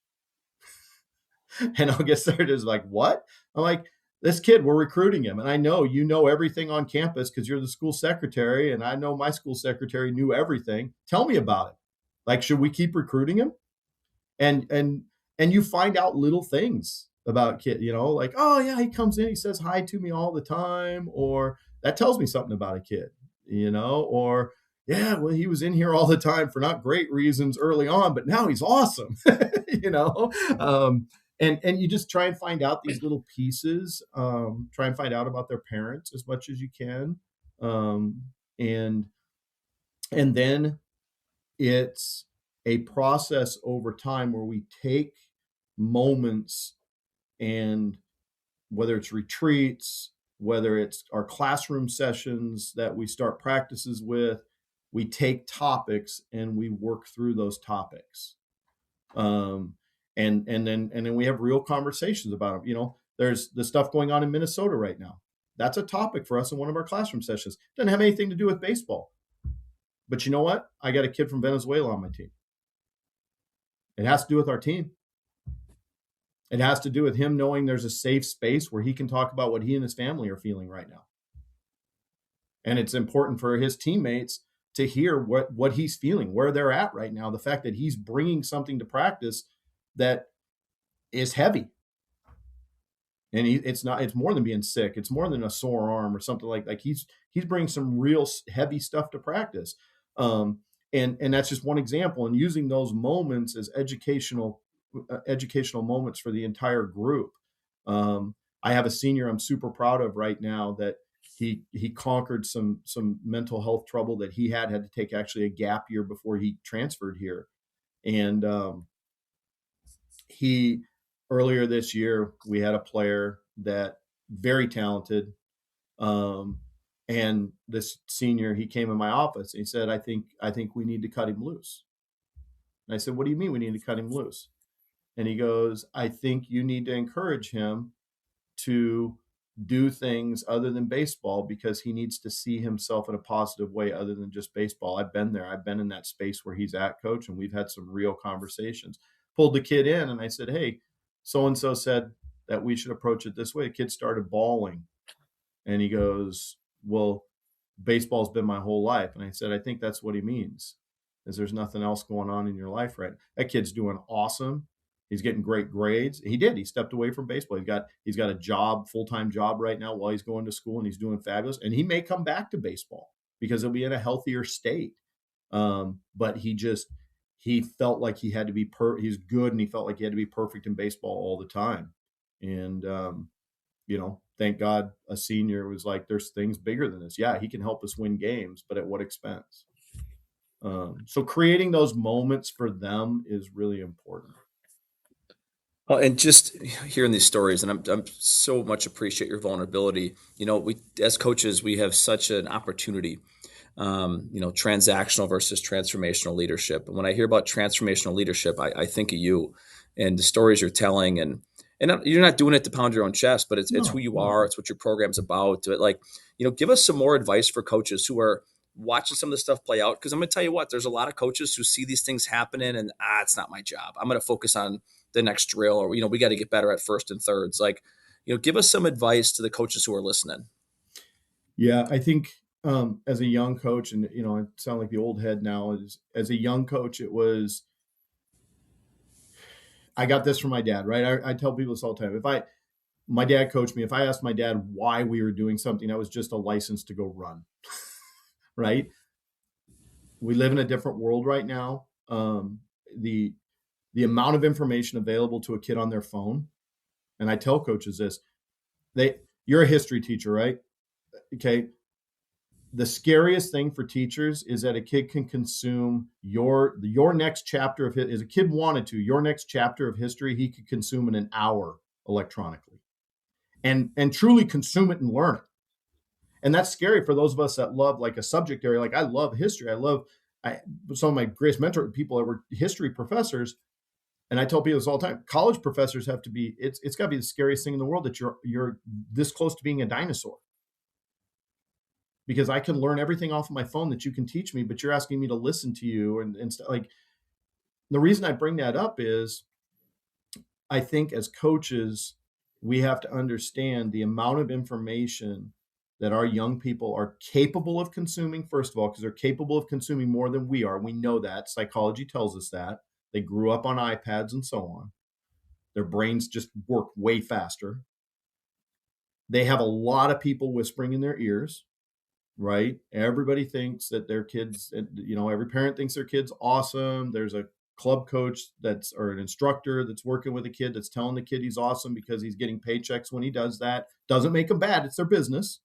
And I'll get started as like, "What?" I'm like, "This kid, we're recruiting him, and I know you know everything on campus because you're the school secretary, and I know my school secretary knew everything. Tell me about it. Like, should we keep recruiting him?" And you find out little things about kid, like, oh yeah, he comes in, he says hi to me all the time, or that tells me something about a kid, or yeah, well, he was in here all the time for not great reasons early on, but now he's awesome. you know and you just try and find out these little pieces, try and find out about their parents as much as you can, um, and and then it's a process over time where we take moments, and whether it's retreats, whether it's our classroom sessions that we start practices with, we take topics and we work through those topics. And then we have real conversations about them. There's the stuff going on in Minnesota right now. That's a topic for us in one of our classroom sessions. Doesn't have anything to do with baseball. But you know what? I got a kid from Venezuela on my team. It has to do with our team. It has to do with him knowing there's a safe space where he can talk about what he and his family are feeling right now. And it's important for his teammates to hear what he's feeling, where they're at right now. The fact that he's bringing something to practice that is heavy. And it's more than being sick. It's more than a sore arm or something like he's bringing some real heavy stuff to practice. And that's just one example. And using those moments as educational moments for the entire group. I have a senior I'm super proud of right now that he conquered some mental health trouble that he had to take actually a gap year before he transferred here. And he earlier this year, we had a player that very talented. And this senior, he came in my office and he said, I think we need to cut him loose. And I said, what do you mean we need to cut him loose? And he goes, I think you need to encourage him to do things other than baseball because he needs to see himself in a positive way other than just baseball. I've been there. I've been in that space where he's at, coach, and we've had some real conversations. Pulled the kid in and I said, hey, so-and-so said that we should approach it this way. The kid started bawling. And he goes, well, baseball's been my whole life. And I said, I think that's what he means, is there's nothing else going on in your life right now. That kid's doing awesome. He's getting great grades. He stepped away from baseball. He's got a job, full-time job right now while he's going to school, and he's doing fabulous. And he may come back to baseball because he'll be in a healthier state. But he felt like he had to be he's good, and he felt like he had to be perfect in baseball all the time. And thank God a senior was like, there's things bigger than this. Yeah, he can help us win games, but at what expense? So creating those moments for them is really important. Well, and just hearing these stories, and I'm so much appreciate your vulnerability. We as coaches, we have such an opportunity. Transactional versus transformational leadership. And when I hear about transformational leadership, I think of you and the stories you're telling, and you're not doing it to pound your own chest, but it's who you are. It's what your program's about. Give us some more advice for coaches who are watching some of the stuff play out? Because I'm going to tell you what, there's a lot of coaches who see these things happening and it's not my job. I'm going to focus on the next drill, or we got to get better at first and thirds. Like, give us some advice to the coaches who are listening. Yeah, I think as a young coach, and I sound like the old head now, as a young coach, I got this from my dad, right? I tell people this all the time. My dad coached me. If I asked my dad why we were doing something, that was just a license to go run, right? We live in a different world right now. The amount of information available to a kid on their phone, and I tell coaches this, you're a history teacher, right? Okay. The scariest thing for teachers is that a kid can consume your next chapter of as a kid wanted to, your next chapter of history, he could consume in an hour electronically and truly consume it and learn it. And that's scary for those of us that love like a subject area. Like I love history. Some of my greatest mentor people that were history professors. And I tell people this all the time, college professors have to be, it's gotta be the scariest thing in the world that you're this close to being a dinosaur. Because I can learn everything off of my phone that you can teach me, but you're asking me to listen to you and stuff. Like the reason I bring that up is I think as coaches, we have to understand the amount of information that our young people are capable of consuming, first of all, because they're capable of consuming more than we are. We know that. Psychology tells us that. They grew up on iPads and so on. Their brains just work way faster. They have a lot of people whispering in their ears, right? Everybody thinks that their kids, every parent thinks their kid's awesome. There's a club coach or an instructor that's working with a kid that's telling the kid he's awesome because he's getting paychecks when he does that. Doesn't make them bad. It's their business.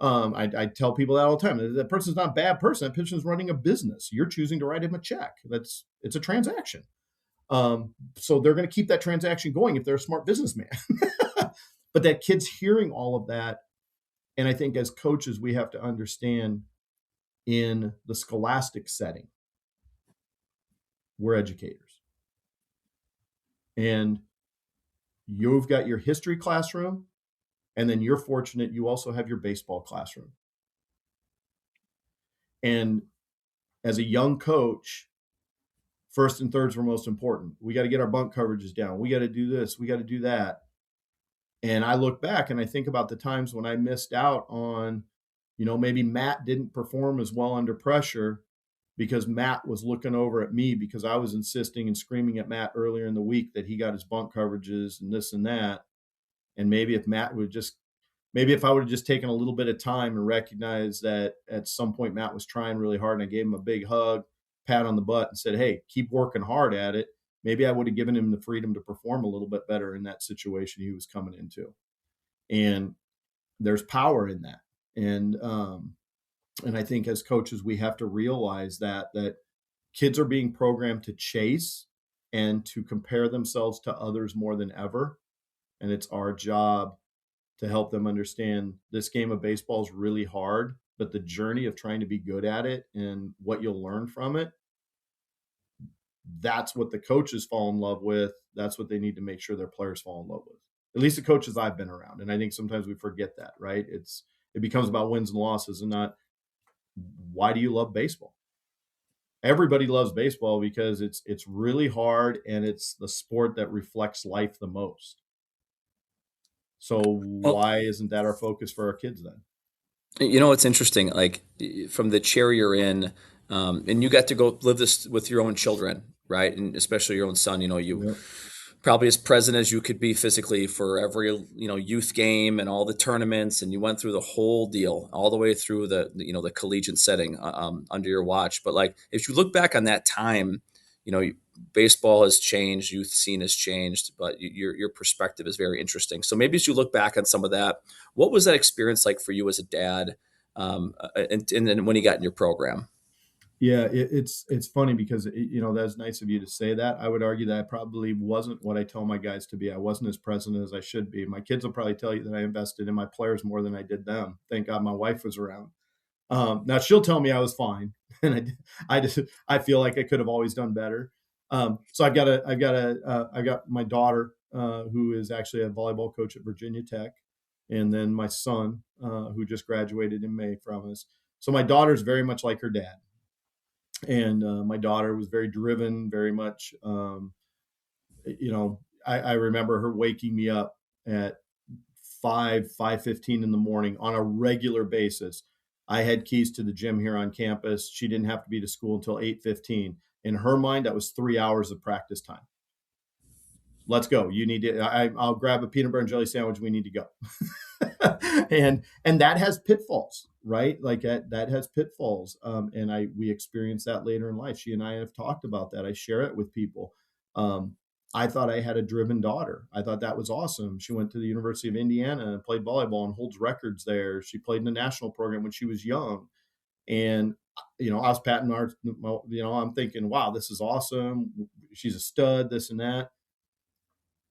I tell people that all the time. That person's not a bad person. That person's running a business. You're choosing to write him a check. It's a transaction. So they're going to keep that transaction going if they're a smart businessman. But that kid's hearing all of that. And I think as coaches, we have to understand in the scholastic setting, we're educators. And you've got your history classroom, and then you're fortunate you also have your baseball classroom. And as a young coach, first and thirds were most important. We got to get our bunt coverages down. We got to do this. We got to do that. And I look back and I think about the times when I missed out on, maybe Matt didn't perform as well under pressure because Matt was looking over at me because I was insisting and screaming at Matt earlier in the week that he got his bunt coverages and this and that. And maybe if I would have just taken a little bit of time and recognized that at some point Matt was trying really hard and I gave him a big hug, pat on the butt and said, hey, keep working hard at it. Maybe I would have given him the freedom to perform a little bit better in that situation he was coming into. And there's power in that. And I think as coaches, we have to realize that kids are being programmed to chase and to compare themselves to others more than ever. And it's our job to help them understand this game of baseball is really hard, but the journey of trying to be good at it and what you'll learn from it, that's what the coaches fall in love with. That's what they need to make sure their players fall in love with. At least the coaches I've been around. And I think sometimes we forget that, right? It becomes about wins and losses and not why do you love baseball? Everybody loves baseball because it's really hard and it's the sport that reflects life the most. So why isn't that our focus for our kids then? It's interesting, like from the chair you're in, and you got to go live this with your own children, right? And especially your own son, Yep. probably as present as you could be physically for every, youth game and all the tournaments. And you went through the whole deal all the way through the collegiate setting under your watch. But like, if you look back on that time, baseball has changed, youth scene has changed, but your perspective is very interesting. So maybe as you look back on some of that, what was that experience like for you as a dad, and then when you got in your program? Yeah, it's funny because that's nice of you to say that. I would argue that I probably wasn't what I tell my guys to be. I wasn't as present as I should be. My kids will probably tell you that I invested in my players more than I did them. Thank God my wife was around. Now she'll tell me I was fine, and I feel like I could have always done better. So I've got my daughter who is actually a volleyball coach at Virginia Tech, and then my son who just graduated in May from us. So my daughter's very much like her dad. And my daughter was very driven, very much, I remember her waking me up at 5:15 in the morning on a regular basis. I had keys to the gym here on campus. She didn't have to be to school until 8:15. In her mind, that was 3 hours of practice time. Let's go. You need to, I'll grab a peanut butter and jelly sandwich. We need to go. and that has pitfalls, right? Like that has pitfalls. And we experienced that later in life. She and I have talked about that. I share it with people. I thought I had a driven daughter. I thought that was awesome. She went to the University of Indiana and played volleyball and holds records there. She played in the national program when she was young. And, I was patting I'm thinking, wow, this is awesome. She's a stud, this and that.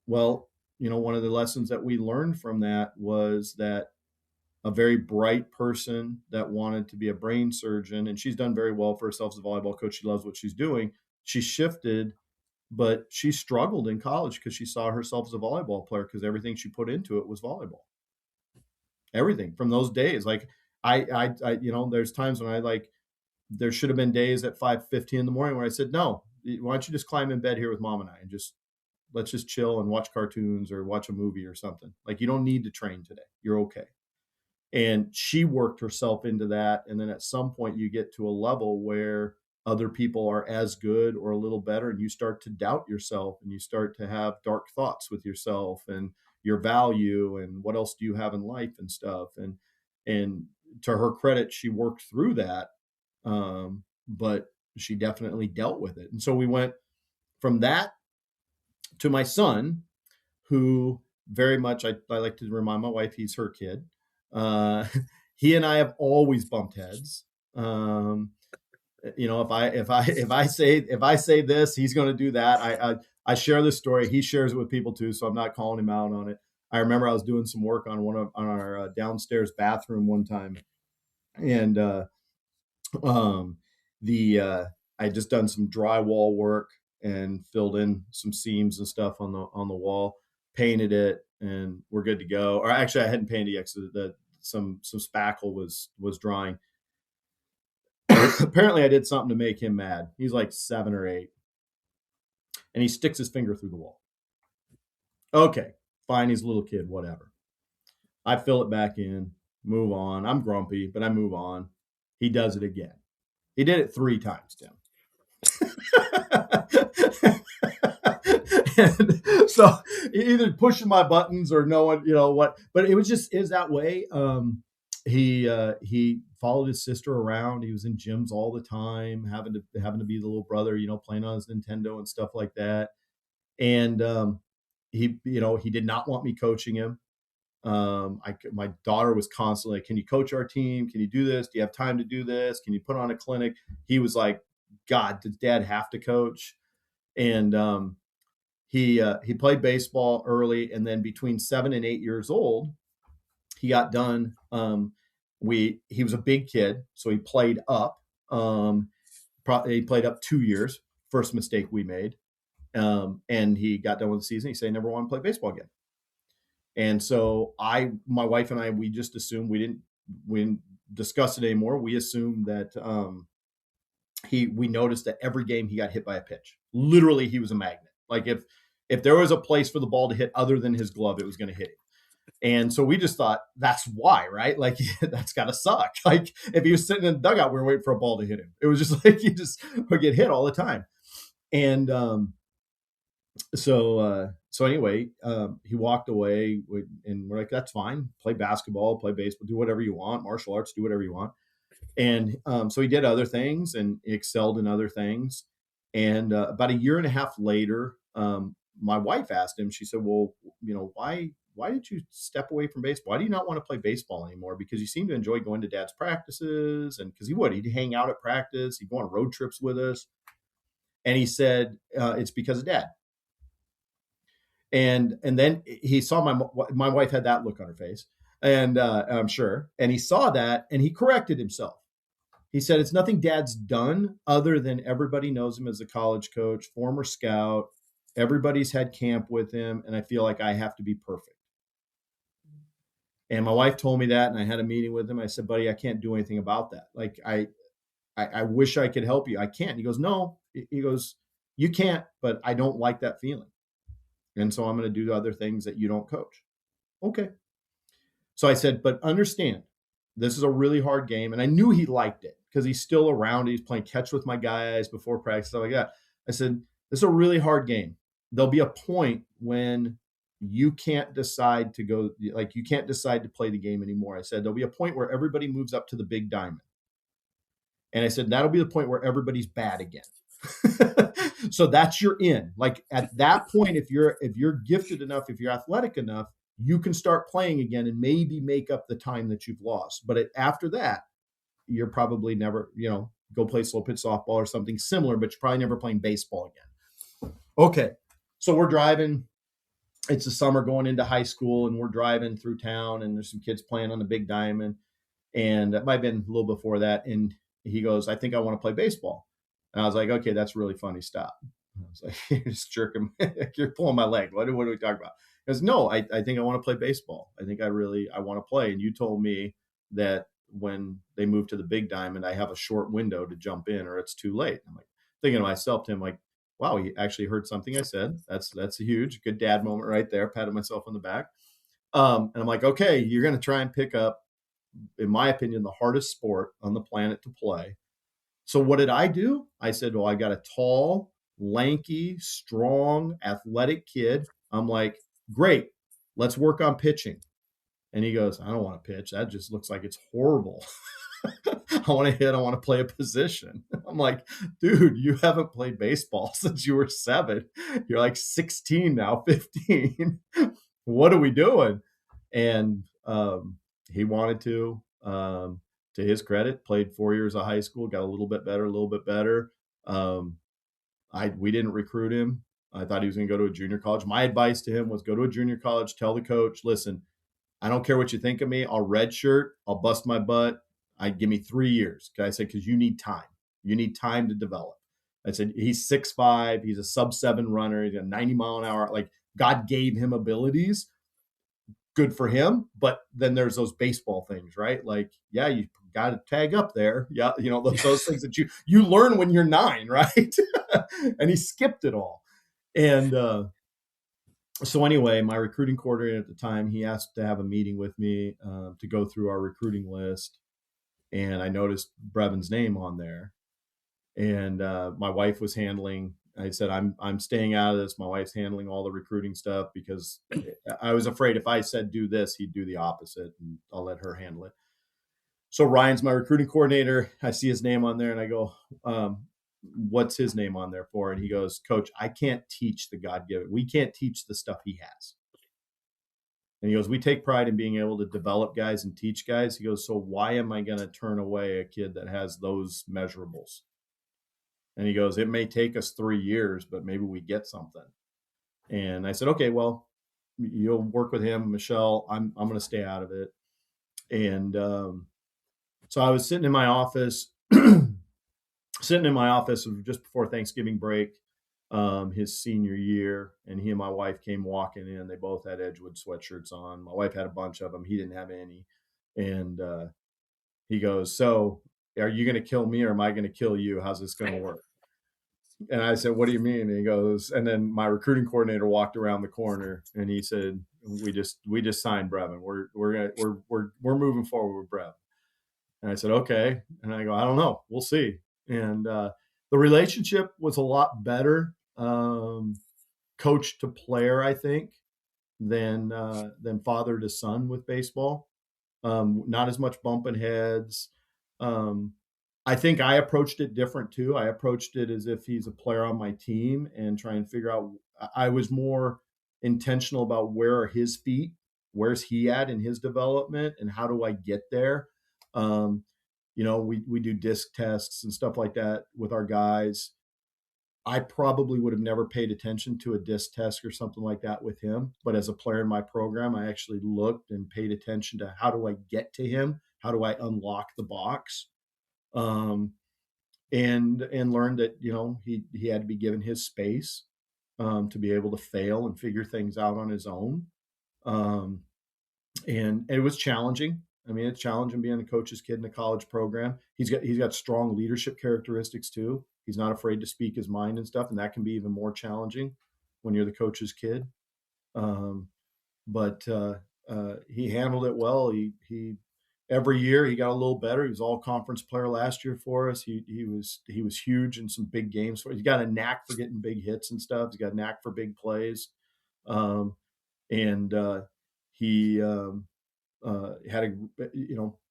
Well, one of the lessons that we learned from that was that a very bright person that wanted to be a brain surgeon, and she's done very well for herself as a volleyball coach. She loves what she's doing. She shifted, but she struggled in college because she saw herself as a volleyball player because everything she put into it was volleyball. Everything from those days. Like I there's times when there should have been days at 5:15 in the morning where I said, no, why don't you just climb in bed here with mom and I and let's just chill and watch cartoons or watch a movie or something. Like, you don't need to train today. You're okay. And she worked herself into that. And then at some point you get to a level where other people are as good or a little better, and you start to doubt yourself and you start to have dark thoughts with yourself and your value and what else do you have in life and stuff. And to her credit, she worked through that. But she definitely dealt with it. And so we went from that to my son, who very much, I like to remind my wife, he's her kid. He and I have always bumped heads. If I say this, he's going to do that. I share this story. He shares it with people too, so I'm not calling him out on it. I remember I was doing some work on our downstairs bathroom one time, and I just done some drywall work and filled in some seams and stuff on the wall, painted it, and we're good to go. Or actually, I hadn't painted yet because some spackle was drying. Apparently, I did something to make him mad. He's like 7 or 8, and he sticks his finger through the wall. Okay, fine. He's a little kid, whatever. I fill it back in, move on. I'm grumpy, but I move on. He does it again. He did it 3 times, Tim. And so either pushing my buttons or knowing, what, but it was that way. He followed his sister around. He was in gyms all the time, having to be the little brother, playing on his Nintendo and stuff like that. And he did not want me coaching him. My daughter was constantly like, can you coach our team? Can you do this? Do you have time to do this? Can you put on a clinic? He was like, God, does dad have to coach? And he played baseball early, and then between 7 and 8 years old, he got done. He was a big kid, so he played up. He played up 2 years. First mistake we made, and he got done with the season. He said he never wanted to play baseball again. And so my wife and I, we just assumed we didn't discuss it anymore. We assumed that we noticed that every game he got hit by a pitch. Literally, he was a magnet. Like if there was a place for the ball to hit other than his glove, it was going to hit him. And so we just thought that's why, right? Like, that's got to suck. Like, if he was sitting in the dugout, we were waiting for a ball to hit him. It was just like he just would get hit all the time. And so anyway, he walked away and we're like, that's fine. Play basketball, play baseball, do whatever you want. Martial arts, do whatever you want. And so he did other things and excelled in other things. And about a year and a half later, my wife asked him, she said, well, why did you step away from baseball? Why do you not want to play baseball anymore? Because you seem to enjoy going to dad's practices. And because he'd hang out at practice. He'd go on road trips with us. And he said, it's because of dad. And then he saw my wife had that look on her face, and I'm sure. And he saw that, and he corrected himself. He said, it's nothing dad's done other than everybody knows him as a college coach, former scout. Everybody's had camp with him, and I feel like I have to be perfect. And my wife told me that, and I had a meeting with him. I said, buddy, I can't do anything about that. Like, I wish I could help you. I can't. He goes, no. He goes, you can't, but I don't like that feeling. And so I'm going to do other things that you don't coach. Okay. So I said, but understand, this is a really hard game. And I knew he liked it because he's still around. He's playing catch with my guys before practice, stuff like that. I said, this is a really hard game. There'll be a point when you can't decide to go, like, you can't decide to play the game anymore. I said, there'll be a point where everybody moves up to the big diamond. And I said, that'll be the point where everybody's bad again. So that's your in. Like, at that point, if you're gifted enough, if you're athletic enough, you can start playing again and maybe make up the time that you've lost. But after that, you're probably never, go play slow pitch softball or something similar, but you're probably never playing baseball again. Okay. So we're driving. It's the summer going into high school, and we're driving through town, and there's some kids playing on the big diamond. And it might have been a little before that. And he goes, I think I want to play baseball. And I was like, okay, that's really funny. Stop. I was like, you're just jerking. You're pulling my leg. What are we talking about? He goes, no, I think I want to play baseball. I think I want to play. And you told me that when they move to the big diamond, I have a short window to jump in or it's too late. I'm like thinking to myself, Tim, like, wow, he actually heard something I said. That's a huge, good dad moment right there. Patted myself on the back. And I'm like, okay, you're going to try and pick up, in my opinion, the hardest sport on the planet to play. So what did I do? I said, well, I got a tall, lanky, strong, athletic kid. I'm like, great, let's work on pitching. And he goes, I don't want to pitch. That just looks like it's horrible. I want to hit. I want to play a position. I'm like, dude, you haven't played baseball since you were 7. You're like 16 now, 15. What are we doing? And he wanted to. To his credit, played 4 years of high school, got a little bit better. We didn't recruit him. I thought he was going to go to a junior college. My advice to him was go to a junior college, tell the coach, listen, I don't care what you think of me. I'll redshirt. I'll bust my butt. Give me 3 years. I said, because you need time. You need time to develop. I said, he's 6'5". He's a sub-7 runner. He's got 90 mile an hour. Like, God gave him abilities. Good for him. But then there's those baseball things, right? Like, yeah, you got to tag up there. Yeah. Those things that you learn when you're 9, right? And he skipped it all. And so anyway, my recruiting coordinator at the time, he asked to have a meeting with me to go through our recruiting list. And I noticed Brevin's name on there. And my wife was handling, I said, I'm staying out of this. My wife's handling all the recruiting stuff because I was afraid if I said do this, he'd do the opposite, and I'll let her handle it. So Ryan's my recruiting coordinator. I see his name on there and I go, what's his name on there for? And he goes, Coach, I can't teach the God-given. We can't teach the stuff he has. And he goes, we take pride in being able to develop guys and teach guys. He goes, so why am I going to turn away a kid that has those measurables? And he goes, it may take us 3 years, but maybe we get something. And I said, okay, well, you'll work with him, Michelle. I'm going to stay out of it. And so I was sitting in my office, just before Thanksgiving break, his senior year, and he and my wife came walking in. They both had Edgewood sweatshirts on. My wife had a bunch of them. He didn't have any. And he goes, so are you going to kill me or am I going to kill you? How's this going to work? And I said, what do you mean? And he goes, and then my recruiting coordinator walked around the corner and he said, we just signed Brevin. We're moving forward with Brevin. And I said, okay. And I go, I don't know. We'll see. And the relationship was a lot better, coach to player, I think, than father to son with baseball. Not as much bumping heads. I think I approached it different too. I approached it as if he's a player on my team and try and figure out. I was more intentional about where are his feet, where's he at in his development, and how do I get there. We do disc tests and stuff like that with our guys. I probably would have never paid attention to a disc test or something like that with him. But as a player in my program, I actually looked and paid attention to how do I get to him? How do I unlock the box? And learned that, he had to be given his space to be able to fail and figure things out on his own. and it was challenging. I mean, it's challenging being a coach's kid in a college program. He's got strong leadership characteristics too. He's not afraid to speak his mind and stuff, and that can be even more challenging when you're the coach's kid. Um, but he handled it well. He every year he got a little better. He was all conference player last year for us. He was huge in some big games for us. He's got a knack for getting big hits and stuff. He's got a knack for big plays. Um, and he had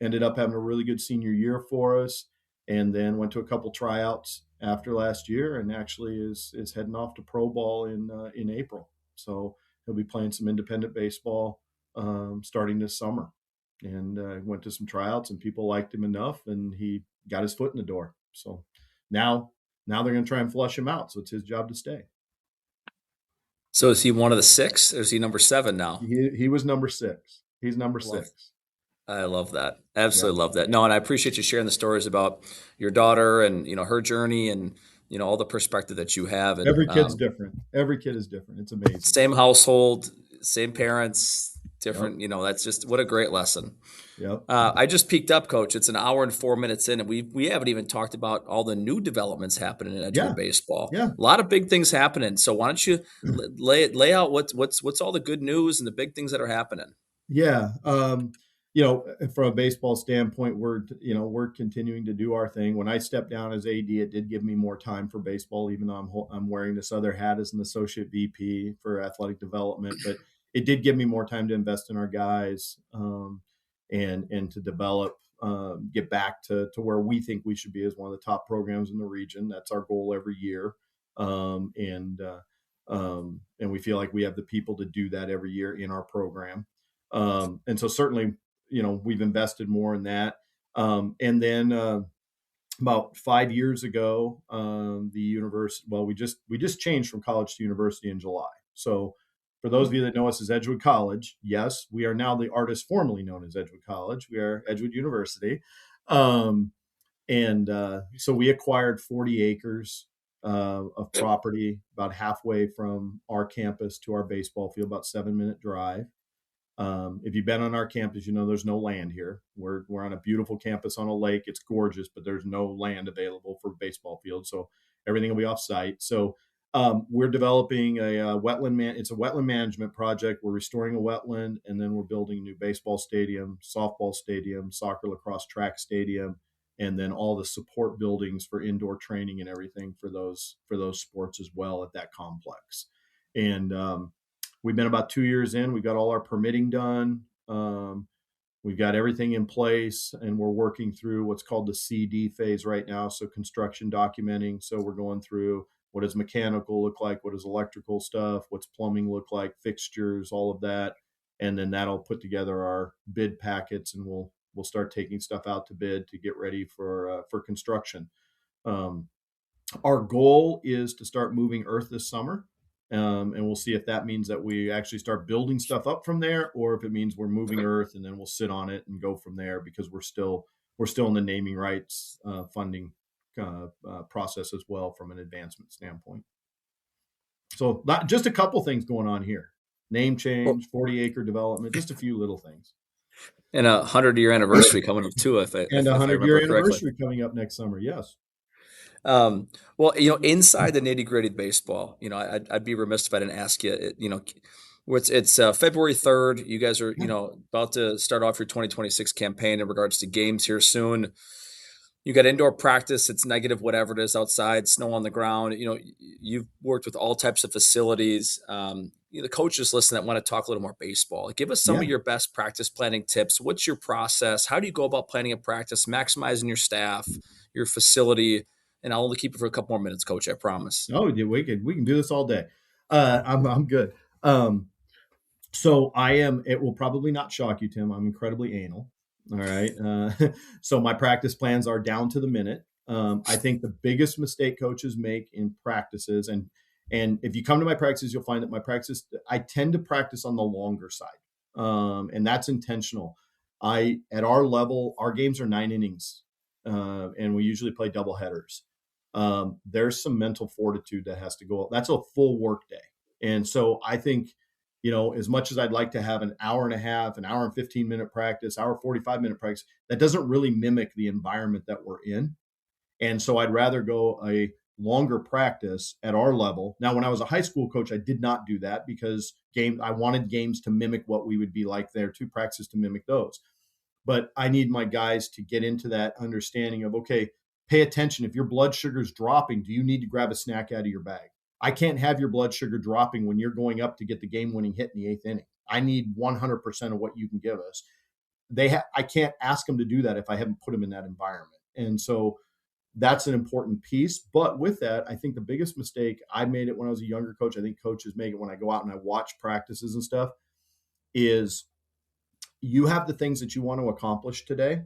ended up having a really good senior year for us, and then went to a couple tryouts after last year, and actually is heading off to pro ball in April. So he'll be playing some independent baseball starting this summer, and went to some tryouts, and people liked him enough, and he got his foot in the door. So now they're going to try and flush him out. So it's his job to stay. So is he one of the six, or is he number 7 now? He was number 6. He's number Love, 6. I love that. Absolutely Yeah. love that. No, and I appreciate you sharing the stories about your daughter and her journey and all the perspective that you have. And Every kid's different. Every kid is different. It's amazing. same household, same parents, different. Yep. That's just what a great lesson. Yep. I just peeked up, Coach. It's an hour and 4 minutes in, and we haven't even talked about all the new developments happening in Edgewood Yeah. baseball. Yeah. A lot of big things happening. So why don't you lay out what's all the good news and the big things that are happening? Yeah. From a baseball standpoint, we're continuing to do our thing. When I stepped down as AD, it did give me more time for baseball, even though I'm wearing this other hat as an associate VP for athletic development. But it did give me more time to invest in our guys, and to develop, get back to where we think we should be as one of the top programs in the region. That's our goal every year, and we feel like we have the people to do that every year in our program. And so certainly, we've invested more in that. And then about 5 years ago, the university, well, we just changed from college to university in July. So for those of you that know us as Edgewood College, yes, we are now the artist formerly known as Edgewood College. We are Edgewood University. So we acquired 40 acres of property about halfway from our campus to our baseball field, about 7-minute drive. If you've been on our campus, there's no land here. We're on a beautiful campus on a lake. It's gorgeous, but there's no land available for baseball field. So everything will be off site. So we're developing a wetland it's a wetland management project. We're restoring a wetland, and then we're building a new baseball stadium, softball stadium, soccer, lacrosse track stadium, and then all the support buildings for indoor training and everything for those sports as well at that complex. And we've been about 2 years in. We've got all our permitting done. We've got everything in place, and we're working through what's called the CD phase right now. So construction documenting. So we're going through what does mechanical look like, what does electrical stuff, what's plumbing look like, fixtures, all of that. And then that'll put together our bid packets, and we'll start taking stuff out to bid to get ready for construction. Our goal is to start moving earth this summer. And we'll see if that means that we actually start building stuff up from there, or if it means we're moving earth and then we'll sit on it and go from there, because we're still in the naming rights funding process as well from an advancement standpoint. So just a couple things going on here: name change, 40-acre development, just a few little things. And 100-year anniversary coming up too, if I 100-year remember correctly. anniversary coming up next summer. Yes. Well, inside the nitty gritty of baseball, I'd be remiss if I didn't ask you. It's February 3rd. You guys are about to start off your 2026 campaign in regards to games here soon. You got indoor practice. It's negative, whatever it is outside, snow on the ground. You've worked with all types of facilities. The coaches listen that want to talk a little more baseball. Give us some of your best practice planning tips. What's your process? How do you go about planning a practice, maximizing your staff, your facility? And I'll only keep it for a couple more minutes, Coach. I promise. Oh, yeah, we can do this all day. I'm good. So I am. It will probably not shock you, Tim. I'm incredibly anal. All right. So my practice plans are down to the minute. I think the biggest mistake coaches make in practices, and if you come to my practices, you'll find that I tend to practice on the longer side, and that's intentional. At our level, our games are 9 innings, and we usually play double headers. There's some mental fortitude that has to go. That's a full work day. And so I think as much as I'd like to have an hour and a half, an hour and 15-minute practice, hour 45-minute practice, that doesn't really mimic the environment that we're in. And so I'd rather go a longer practice at our level. Now, when I was a high school coach, I did not do that because I wanted games to mimic what we would be like there, to practice to mimic those. But I need my guys to get into that understanding of, okay, pay attention. If your blood sugar is dropping, do you need to grab a snack out of your bag? I can't have your blood sugar dropping when you're going up to get the game-winning hit in the 8th inning. I need 100% of what you can give us. I can't ask them to do that if I haven't put them in that environment. And so that's an important piece. But with that, I think the biggest mistake, I made it when I was a younger coach, I think coaches make it when I go out and I watch practices and stuff, is you have the things that you want to accomplish today.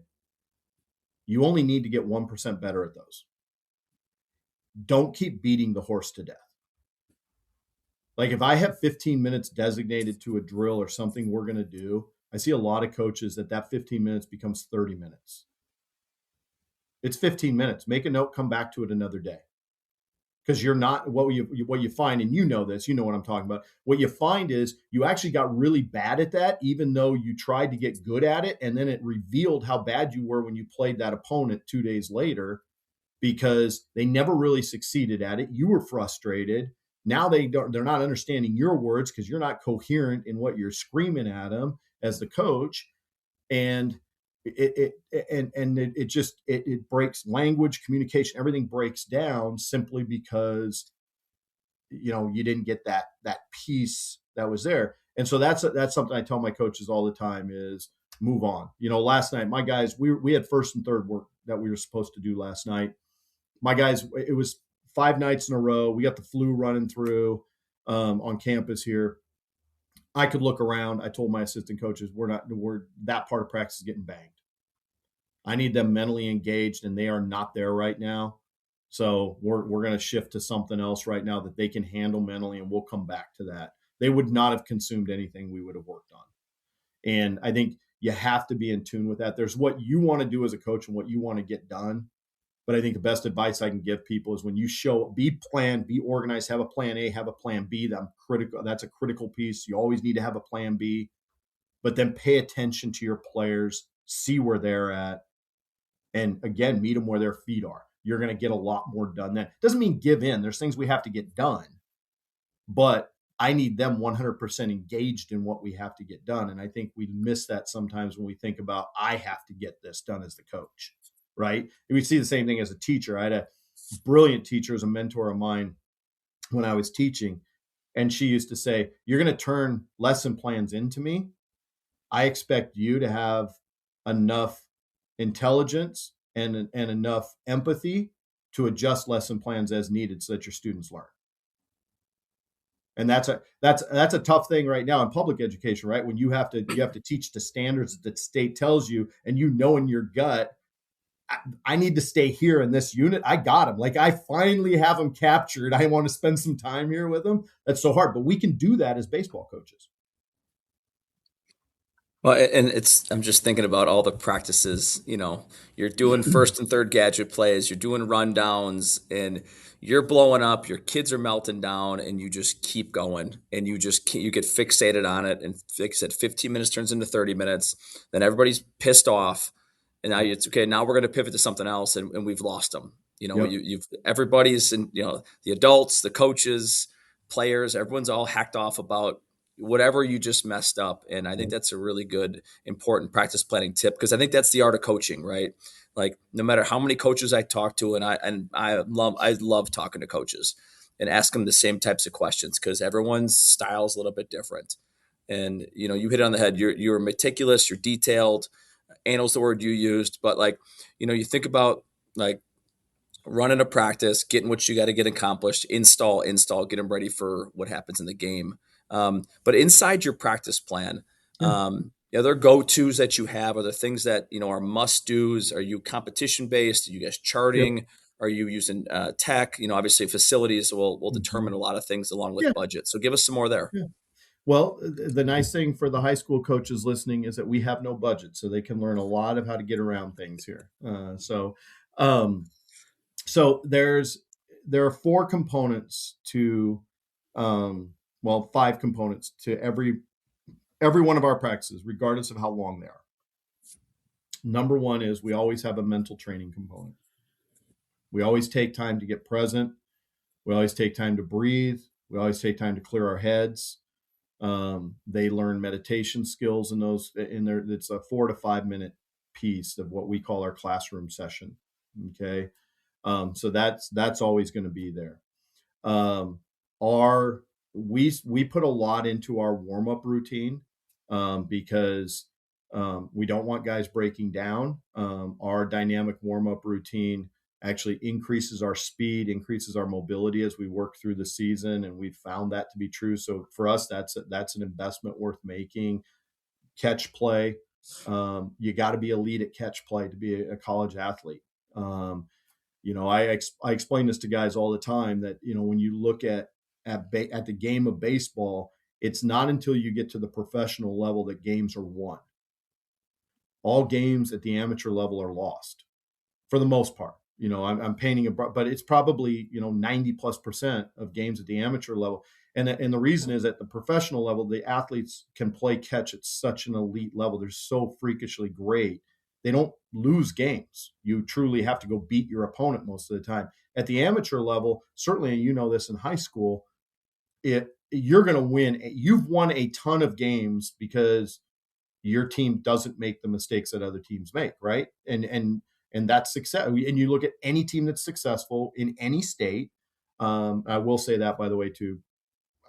You only need to get 1% better at those. Don't keep beating the horse to death. Like if I have 15 minutes designated to a drill or something we're going to do, I see a lot of coaches that 15 minutes becomes 30 minutes. It's 15 minutes. Make a note, come back to it another day. Because you're not, what you find, and you know this, you know what I'm talking about. What you find is you actually got really bad at that, even though you tried to get good at it. And then it revealed how bad you were when you played that opponent 2 days later, because they never really succeeded at it. You were frustrated. Now they're not understanding your words because you're not coherent in what you're screaming at them as the coach. And it breaks language, communication, everything breaks down simply because you didn't get that piece that was there. And so that's something I tell my coaches all the time is move on. Last night my guys, we had first and third work that we were supposed to do last night. My guys, it was 5 nights in a row. We got the flu running through on campus here. I could look around. I told my assistant coaches, that part of practice is getting banged. I need them mentally engaged, and they are not there right now. So we're going to shift to something else right now that they can handle mentally, and we'll come back to that. They would not have consumed anything we would have worked on. And I think you have to be in tune with that. There's what you want to do as a coach and what you want to get done. But I think the best advice I can give people is when you be planned, be organized, have a plan A, have a plan B. That's a critical piece. You always need to have a plan B, but then pay attention to your players, see where they're at, and again, meet them where their feet are. You're going to get a lot more done then. Doesn't mean give in. There's things we have to get done, but I need them 100% engaged in what we have to get done. And I think we miss that sometimes when we think about, I have to get this done as the coach. Right? And we see the same thing as a teacher. I had a brilliant teacher as a mentor of mine when I was teaching. And she used to say, you're going to turn lesson plans into me. I expect you to have enough intelligence and enough empathy to adjust lesson plans as needed so that your students learn. And that's a tough thing right now in public education, right? When you have to teach the standards that the state tells you, and in your gut, I need to stay here in this unit. I got him. Like I finally have him captured. I want to spend some time here with him. That's so hard, but we can do that as baseball coaches. Well, and I'm just thinking about all the practices, you're doing first and third gadget plays, you're doing rundowns, and you're blowing up, your kids are melting down, and you just keep going, and you get fixated on it. And like I said, 15 minutes turns into 30 minutes, then everybody's pissed off. And now it's okay. Now we're going to pivot to something else, and we've lost them. Yep. Everybody's, and the adults, the coaches, players, everyone's all hacked off about whatever you just messed up. And I think that's a really good, important practice planning tip, because I think that's the art of coaching, right? Like no matter how many coaches I talk to, and I love talking to coaches and ask them the same types of questions, because everyone's style is a little bit different. And you hit it on the head. You're meticulous, you're detailed. Anal's the word you used, but you think about like running a practice, getting what you got to get accomplished, install, get them ready for what happens in the game. But inside your practice plan, are there go-tos that you have? Are there things that, are must-dos? Are you competition-based? Are you guys charting? Yep. Are you using tech? Obviously facilities will determine a lot of things along with budget. So give us some more there. Yeah. Well, the nice thing for the high school coaches listening is that we have no budget, so they can learn a lot of how to get around things here. So there are 4 components to well, 5 components to every one of our practices, regardless of how long they are. Number one is we always have a mental training component. We always take time to get present. We always take time to breathe. We always take time to clear our heads. They learn meditation skills in those. In there, it's a 4 to 5 minute piece of what we call our classroom session. Okay, so that's always going to be there. We put a lot into our warm up routine because we don't want guys breaking down. Our dynamic warm up routine actually increases our speed, increases our mobility as we work through the season, and we've found that to be true. So for us, that's an investment worth making. Catch play, you got to be elite at catch play to be a college athlete. I explain this to guys all the time that when you look at the game of baseball, it's not until you get to the professional level that games are won. All games at the amateur level are lost for the most part. I'm painting but it's probably 90+% of games at the amateur level, and the reason is at the professional level, the athletes can play catch at such an elite level. They're so freakishly great. They don't lose games. You truly have to go beat your opponent most of the time. At the amateur level, certainly, this in high school, you're going to win. You've won a ton of games because your team doesn't make the mistakes that other teams make, right? And that's success. And you look at any team that's successful in any state. I will say that, by the way, too.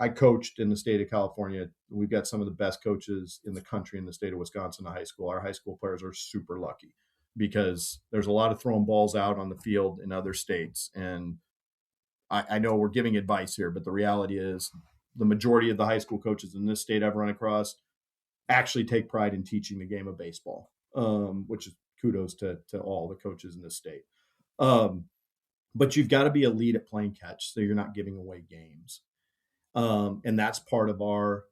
I coached in the state of California. We've got some of the best coaches in the country in the state of Wisconsin in high school. Our high school players are super lucky because there's a lot of throwing balls out on the field in other states. And I know we're giving advice here, but the reality is the majority of the high school coaches in this state I've run across actually take pride in teaching the game of baseball, which is kudos to all the coaches in this state. But you've got to be elite at playing catch so you're not giving away games. And that's part of our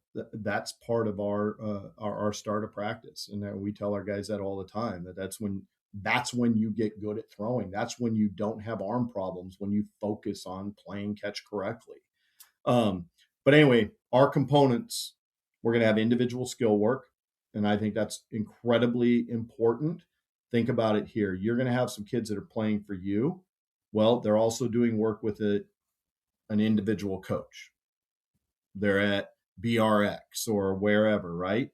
start of practice. And we tell our guys that all the time, that's when you get good at throwing. That's when you don't have arm problems, when you focus on playing catch correctly. But anyway, our components, we're going to have individual skill work. And I think that's incredibly important. Think about it here. You're going to have some kids that are playing for you. Well, they're also doing work with an individual coach. They're at BRX or wherever, right?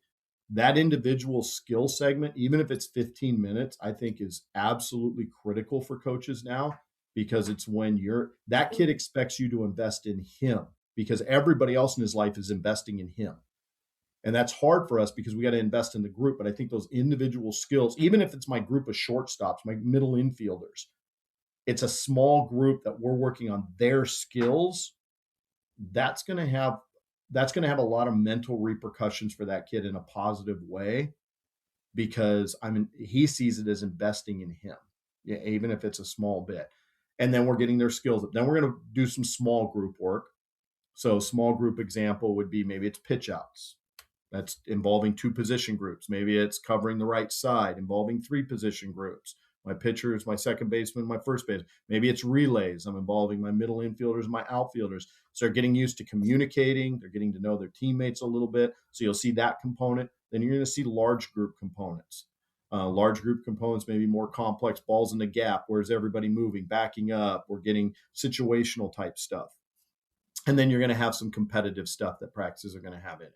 That individual skill segment, even if it's 15 minutes, I think is absolutely critical for coaches now, because it's when that kid expects you to invest in him because everybody else in his life is investing in him. And that's hard for us because we got to invest in the group. But I think those individual skills, even if it's my group of shortstops, my middle infielders, it's a small group that we're working on their skills. That's going to have a lot of mental repercussions for that kid in a positive way, because he sees it as investing in him, even if it's a small bit. And then we're getting their skills up. Then we're going to do some small group work. So small group example would be maybe it's pitch outs. That's involving 2 position groups. Maybe it's covering the right side, involving 3 position groups. My pitcher is my second baseman, my first baseman. Maybe it's relays. I'm involving my middle infielders, my outfielders. So they're getting used to communicating. They're getting to know their teammates a little bit. So you'll see that component. Then you're going to see large group components. Large group components may be more complex, balls in the gap. Where's everybody moving, backing up? We're getting situational type stuff. And then you're going to have some competitive stuff that practices are going to have in it.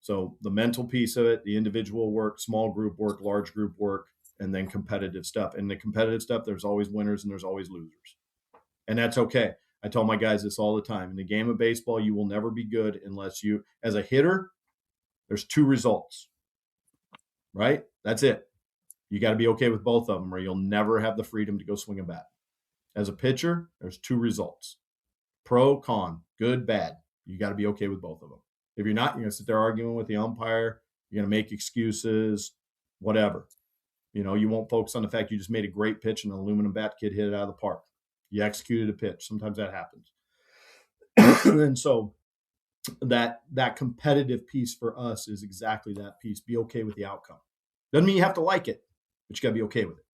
So the mental piece of it, the individual work, small group work, large group work, and then competitive stuff. And the competitive stuff, there's always winners and there's always losers. And that's okay. I tell my guys this all the time. In the game of baseball, you will never be good unless you, as a hitter, there's 2 results, right? That's it. You got to be okay with both of them or you'll never have the freedom to go swing a bat. As a pitcher, there's 2 results. Pro, con, good, bad. You got to be okay with both of them. If you're not, you're going to sit there arguing with the umpire. You're going to make excuses, whatever. You won't focus on the fact you just made a great pitch and an aluminum bat kid hit it out of the park. You executed a pitch. Sometimes that happens. And so that competitive piece for us is exactly that piece. Be okay with the outcome. Doesn't mean you have to like it, but you got to be okay with it,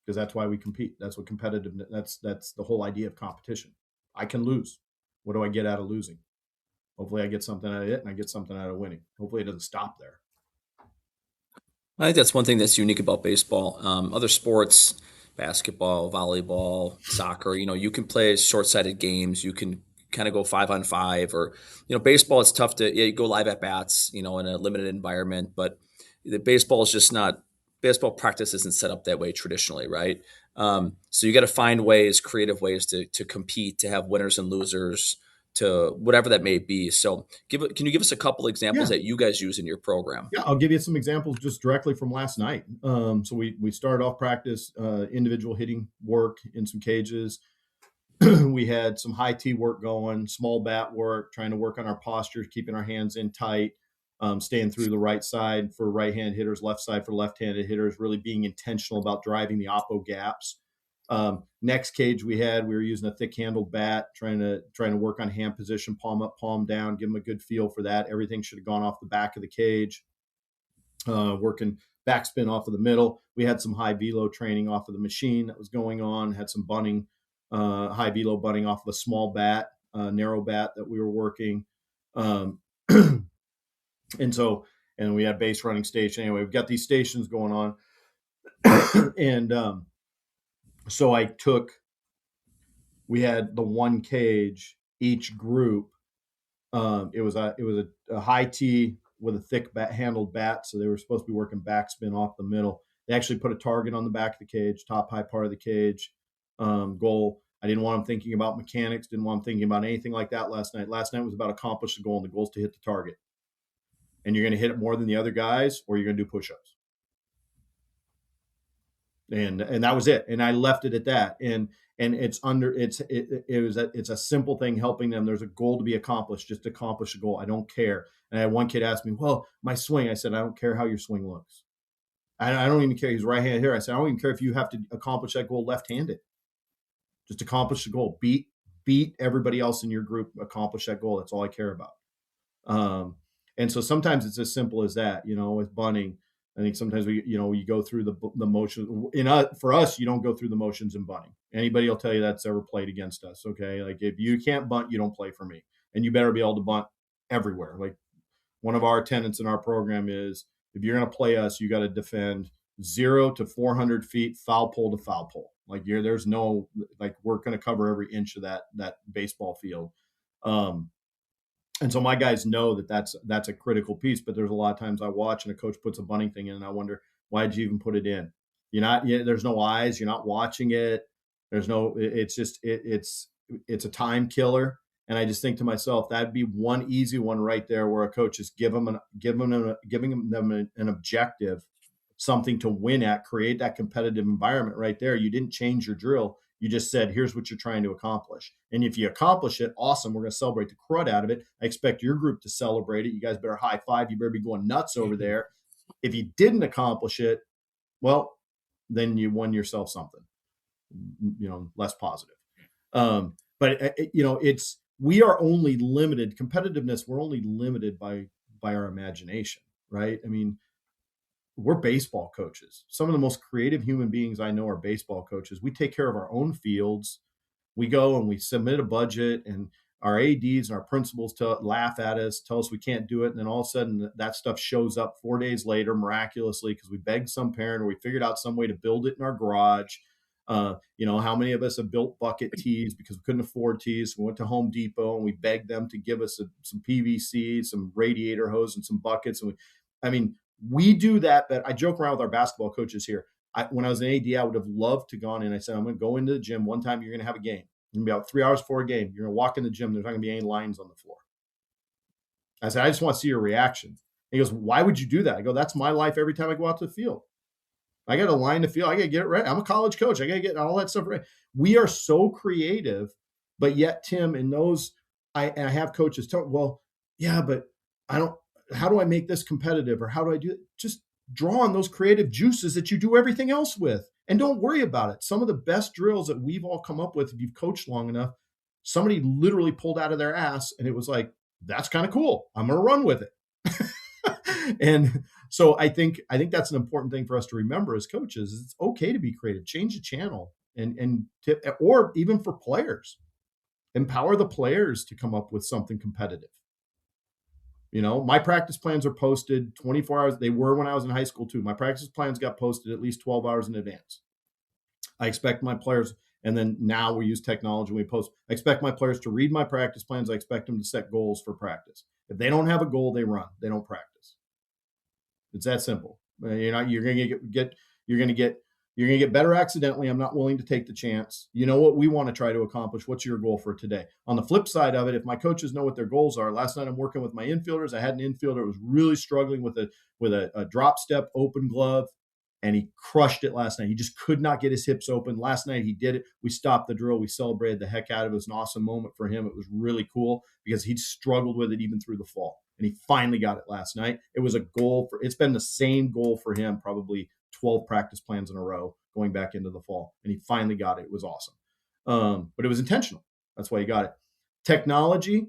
because that's why we compete. That's what competitive. That's the whole idea of competition. I can lose. What do I get out of losing? Hopefully I get something out of it and I get something out of winning. Hopefully it doesn't stop there. I think that's one thing that's unique about baseball. Other sports, basketball, volleyball, soccer, you can play short-sighted games. You can kind of go 5-on-5, or, baseball, it's tough to, you go live at bats, in a limited environment, but the baseball is just not, baseball practice isn't set up that way traditionally, right? So you got to find ways, creative ways to compete, to have winners and losers, to whatever that may be. So can you give us a couple examples Yeah. that you guys use in your program? Yeah, I'll give you some examples just directly from last night. So we started off practice, individual hitting work in some cages. We had some high tee work going, small bat work, trying to work on our posture, keeping our hands in tight, staying through the right side for right-hand hitters, left side for left-handed hitters, really being intentional about driving the oppo gaps. Next cage we were using a thick-handled bat, trying to work on hand position, palm up, palm down, give them a good feel for that. Everything should have gone off the back of the cage. Working backspin off of the middle. We had some high velo training off of the machine that was going on. Had some bunting, high velo bunting off of a small bat, narrow bat that we were working. And we had base running station. Anyway, we've got these stations going on. And so we had the one cage, each group. It was a high tee with a thick handled bat. So they were supposed to be working backspin off the middle. They actually put a target on the back of the cage, top high part of the cage, goal. I didn't want them thinking about mechanics, didn't want them thinking about anything like that last night. Last night was about accomplish the goal, and the goal is to hit the target. And you're going to hit it more than the other guys, or you're going to do push-ups. And that was it. And I left it at that. And it's a simple thing, helping them. There's a goal to be accomplished. Just accomplish a goal. I don't care. And I had one kid ask me, well, my swing. I said, I don't care how your swing looks. I don't even care. He's right-handed here. I said, I don't even care if you have to accomplish that goal left-handed. Just accomplish the goal. Beat everybody else in your group. Accomplish that goal. That's all I care about. And so sometimes it's as simple as that. With bunting, I think sometimes you go through the motions. For us, you don't go through the motions in bunting. Anybody will tell you that's ever played against us. Okay, like if you can't bunt, you don't play for me, and you better be able to bunt everywhere. Like one of our tenets in our program is, if you're going to play us, you got to defend 0 to 400 feet, foul pole to foul pole. Like there's no, like, we're going to cover every inch of that baseball field. And so my guys know that's a critical piece, but there's a lot of times I watch and a coach puts a bunting thing in and I wonder, why did you even put it in? There's no eyes. You're not watching it. It's a time killer. And I just think to myself, that'd be one easy one right there, where a coach is giving them an objective, something to win at, create that competitive environment right there. You didn't change your drill. You just said, here's what you're trying to accomplish. And if you accomplish it, awesome. We're going to celebrate the crud out of it. I expect your group to celebrate it. You guys better high five. You better be going nuts over there. If you didn't accomplish it, well, then you won yourself something, less positive. But we are only limited, competitiveness. We're only limited by our imagination, right? I mean, we're baseball coaches. Some of the most creative human beings I know are baseball coaches. We take care of our own fields. We go and we submit a budget, and our ADs and our principals laugh at us, tell us we can't do it. And then all of a sudden that stuff shows up 4 days later, miraculously, because we begged some parent or we figured out some way to build it in our garage. How many of us have built bucket tees because we couldn't afford tees? We went to Home Depot and we begged them to give us some PVC, some radiator hose, and some buckets. And we do that, but I joke around with our basketball coaches here. When I was an AD, I would have loved to gone in. I said, I'm going to go into the gym one time. You're going to have a game. It's going to be about 3 hours before a game. You're going to walk in the gym. There's not going to be any lines on the floor. I said, I just want to see your reaction. He goes, why would you do that? I go, that's my life every time I go out to the field. I got to line the field. I got to get it right. I'm a college coach. I got to get all that stuff right. We are so creative, but yet, Tim, in those, I have coaches tell, well, yeah, but how do I make this competitive, or how do I do it? Just draw on those creative juices that you do everything else with, and don't worry about it. Some of the best drills that we've all come up with, if you've coached long enough, somebody literally pulled out of their ass, and it was like, that's kind of cool. I'm going to run with it. And so I think that's an important thing for us to remember as coaches. It's okay to be creative, change the channel, or even for players. Empower the players to come up with something competitive. My practice plans are posted 24 hours. They were when I was in high school too. My practice plans got posted at least 12 hours in advance. I expect my players, and then now we use technology. We post. I expect my players to read my practice plans. I expect them to set goals for practice. If they don't have a goal, they run. They don't practice. It's that simple. You're going to get better accidentally. I'm not willing to take the chance. You know what we want to try to accomplish? What's your goal for today? On the flip side of it, if my coaches know what their goals are, last night I'm working with my infielders. I had an infielder that was really struggling with a drop step open glove, and he crushed it last night. He just could not get his hips open. Last night he did it. We stopped the drill. We celebrated the heck out of it. It was an awesome moment for him. It was really cool because he'd struggled with it even through the fall, and he finally got it last night. It was a goal it's been the same goal for him probably 12 practice plans in a row going back into the fall, and he finally got it. It was awesome. But it was intentional. That's why he got it. Technology,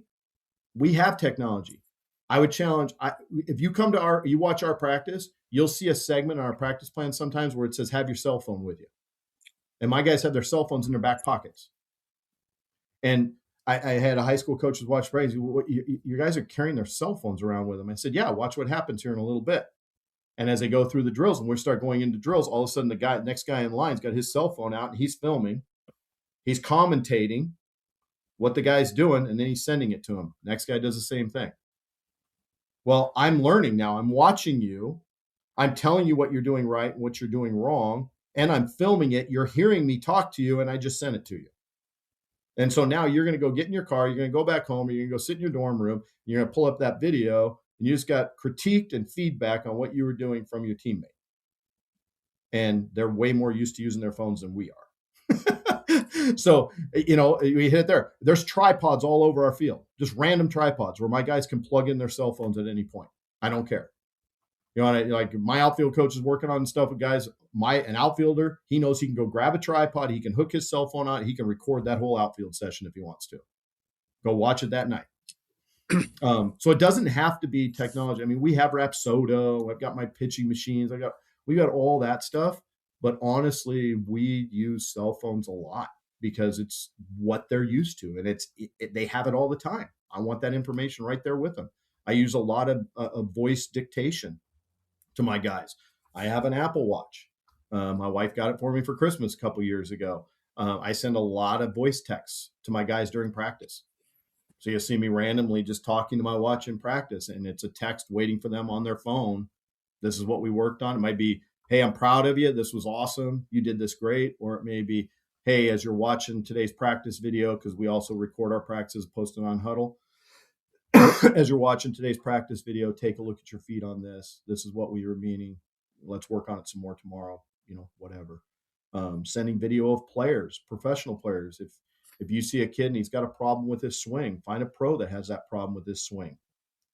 we have technology. I would challenge, if you come to you watch our practice, you'll see a segment on our practice plan sometimes where it says, have your cell phone with you. And my guys have their cell phones in their back pockets. And I had a high school coach watch practice. Your guys are carrying their cell phones around with them. I said, yeah, watch what happens here in a little bit. And as they go through the drills and we start going into drills, all of a sudden the next guy in line's got his cell phone out and he's filming. He's commentating what the guy's doing, and then he's sending it to him. Next guy does the same thing. Well, I'm learning now. I'm watching you. I'm telling you what you're doing right and what you're doing wrong, and I'm filming it. You're hearing me talk to you, and I just sent it to you. And so now you're going to go get in your car. You're going to go back home. Or you're going to go sit in your dorm room. You're going to pull up that video, and you just got critiqued and feedback on what you were doing from your teammate. And they're way more used to using their phones than we are. So, we hit it there. There's tripods all over our field, just random tripods where my guys can plug in their cell phones at any point. I don't care. Like my outfield coach is working on stuff with guys. An outfielder, he knows he can go grab a tripod. He can hook his cell phone on. He can record that whole outfield session if he wants to. Go watch it that night. So it doesn't have to be technology. I mean, we have Rapsodo. I've got my pitching machines. We got all that stuff. But honestly, we use cell phones a lot because it's what they're used to, and they have it all the time. I want that information right there with them. I use a lot of voice dictation to my guys. I have an Apple Watch. My wife got it for me for Christmas a couple years ago. I send a lot of voice texts to my guys during practice. So you'll see me randomly just talking to my watch in practice, and it's a text waiting for them on their phone. This is what we worked on. It might be, hey, I'm proud of you. This was awesome. You did this great. Or it may be, hey, as you're watching today's practice video, because we also record our practices posted on Huddle. As you're watching today's practice video, take a look at your feet on this. This is what we were meaning. Let's work on it some more tomorrow, whatever. Sending video of players, professional players. If you see a kid and he's got a problem with his swing, find a pro that has that problem with his swing.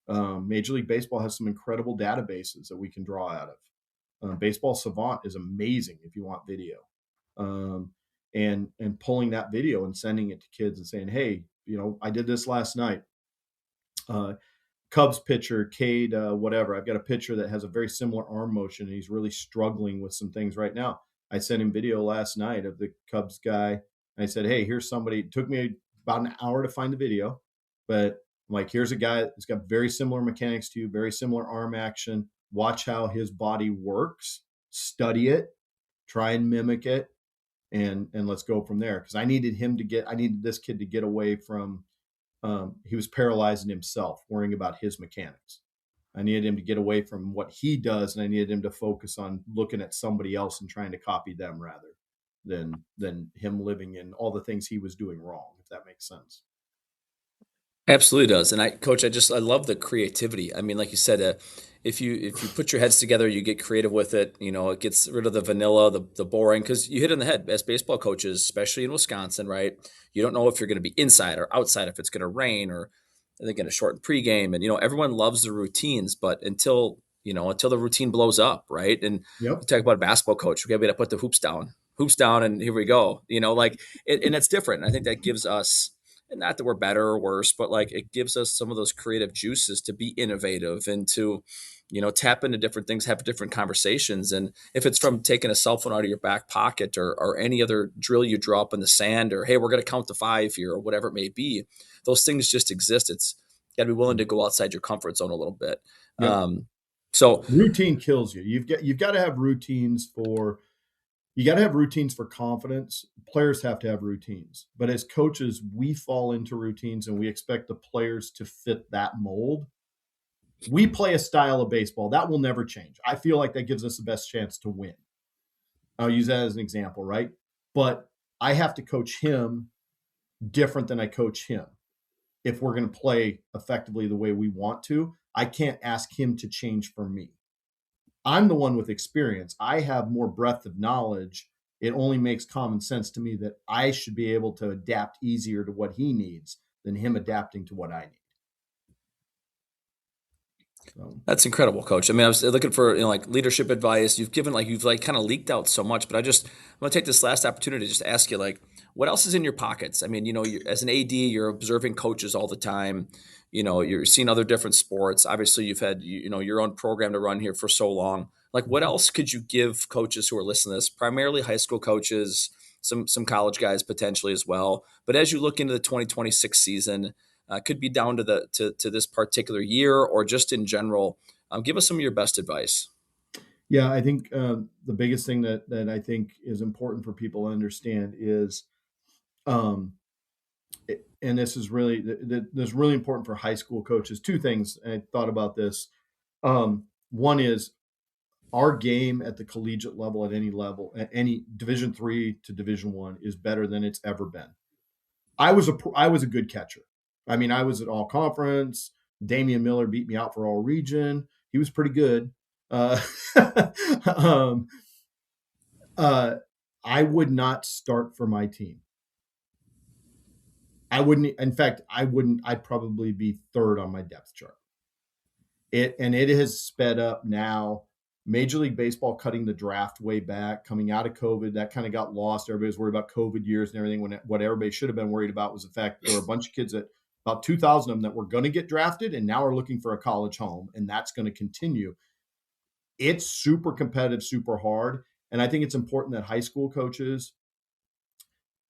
Major League Baseball has some incredible databases that we can draw out of. Baseball Savant is amazing if you want video. And pulling that video and sending it to kids and saying, hey, I did this last night. Cubs pitcher, Cade, whatever. I've got a pitcher that has a very similar arm motion, and he's really struggling with some things right now. I sent him video last night of the Cubs guy. I said, hey, here's somebody. It took me about an hour to find the video, but I'm like, here's a guy that's got very similar mechanics to you, very similar arm action. Watch how his body works, study it, try and mimic it, and let's go from there. Because I needed this kid to get away from, he was paralyzing himself, worrying about his mechanics. I needed him to get away from what he does, and I needed him to focus on looking at somebody else and trying to copy them rather than him living in all the things he was doing wrong, if that makes sense. Absolutely does. And Coach, I love the creativity. I mean, like you said, if you put your heads together, you get creative with it. It gets rid of the vanilla, the boring, because you hit it on the head as baseball coaches, especially in Wisconsin, right? You don't know if you're going to be inside or outside, if it's going to rain, or they're going to shorten pregame. And, everyone loves the routines, but until the routine blows up, right? And Yep. You talk about a basketball coach, we got to put the hoops down, and here we go. And it's different. I think that gives us And not that we're better or worse, but like it gives us some of those creative juices to be innovative and to, tap into different things, have different conversations. And if it's from taking a cell phone out of your back pocket or any other drill you draw up in the sand, or, hey, we're going to count to 5 here, or whatever it may be, those things just exist. It's got to be willing to go outside your comfort zone a little bit. Yep. So routine kills you. You've got to have routines for confidence. Players have to have routines. But as coaches, we fall into routines and we expect the players to fit that mold. We play a style of baseball that will never change. I feel like that gives us the best chance to win. I'll use that as an example, right? But I have to coach him different than I coach him. If we're going to play effectively the way we want to, I can't ask him to change for me. I'm the one with experience. I have more breadth of knowledge. It only makes common sense to me that I should be able to adapt easier to what he needs than him adapting to what I need. So. That's incredible, Coach. I mean, I was looking for like leadership advice. You've kind of leaked out so much, but I'm going to take this last opportunity to just ask you, like, what else is in your pockets? I mean, as an AD, you're observing coaches all the time. You're seeing other different sports. Obviously, you've had your own program to run here for so long. Like, what else could you give coaches who are listening to this? Primarily high school coaches, some college guys potentially as well. But as you look into the 2026 season. Could be down to this particular year or just in general. Give us some of your best advice. Yeah, I think the biggest thing that I think is important for people to understand is, and this is really important for high school coaches. Two things, and I thought about this. One is our game at the collegiate level, at any Division III to Division I, is better than it's ever been. I was a good catcher. I mean, I was at all conference. Damian Miller beat me out for all region. He was pretty good. I would not start for my team. I wouldn't. In fact, I wouldn't. I'd probably be third on my depth chart. It has sped up now. Major League Baseball cutting the draft way back, coming out of COVID, that kind of got lost. Everybody was worried about COVID years and everything. When what everybody should have been worried about was the fact there were a bunch of kids that about 2,000 of them that were going to get drafted and now are looking for a college home, and that's going to continue. It's super competitive, super hard, and I think it's important that high school coaches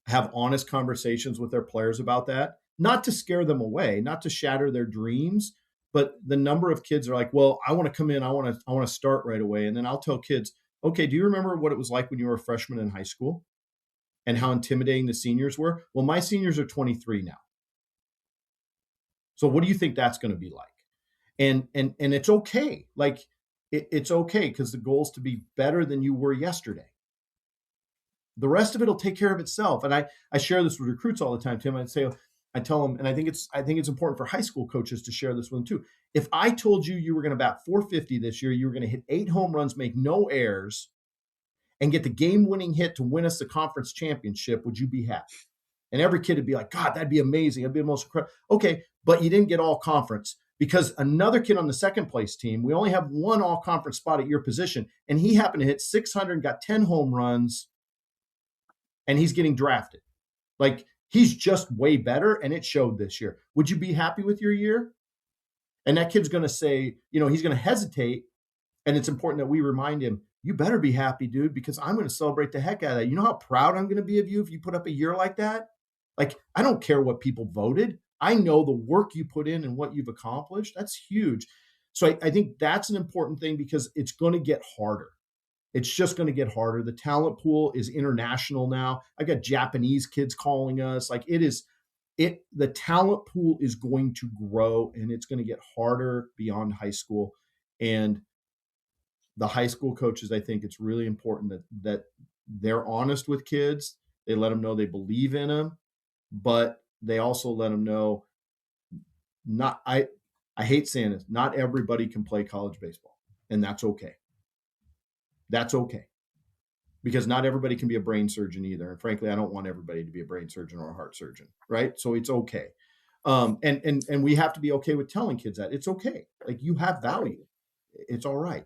have honest conversations with their players about that, not to scare them away, not to shatter their dreams, but the number of kids are like, well, I want to come in, I want to start right away. And then I'll tell kids, okay, do you remember what it was like when you were a freshman in high school and how intimidating the seniors were? Well, my seniors are 23 now. So what do you think that's going to be like? And it's okay. Like it's okay, because the goal is to be better than you were yesterday. The rest of it will take care of itself. And I share this with recruits all the time, Tim. I tell them, and I think it's important for high school coaches to share this with them too. If I told you were going to bat 450 this year, you were going to hit 8 home runs, make no errors, and get the game-winning hit to win us the conference championship, would you be happy? And every kid would be like, God, that'd be amazing. It'd be the most incredible. Okay, but you didn't get all conference because another kid on the second place team, we only have one all conference spot at your position, and he happened to hit 600, got 10 home runs, and he's getting drafted. Like, he's just way better, and it showed this year. Would you be happy with your year? And that kid's going to say, he's going to hesitate, and it's important that we remind him, you better be happy, dude, because I'm going to celebrate the heck out of that. You know how proud I'm going to be of you if you put up a year like that? Like, I don't care what people voted. I know the work you put in and what you've accomplished. That's huge. So I think that's an important thing, because it's going to get harder. It's just going to get harder. The talent pool is international now. I've got Japanese kids calling us. Like, the talent pool is going to grow, and it's going to get harder beyond high school. And the high school coaches, I think it's really important that they're honest with kids. They let them know they believe in them, but they also let them know I hate saying this, not everybody can play college baseball, and that's okay. That's okay, because not everybody can be a brain surgeon either. And frankly, I don't want everybody to be a brain surgeon or a heart surgeon, right? So it's okay. And we have to be okay with telling kids that it's okay. Like, you have value. It's all right.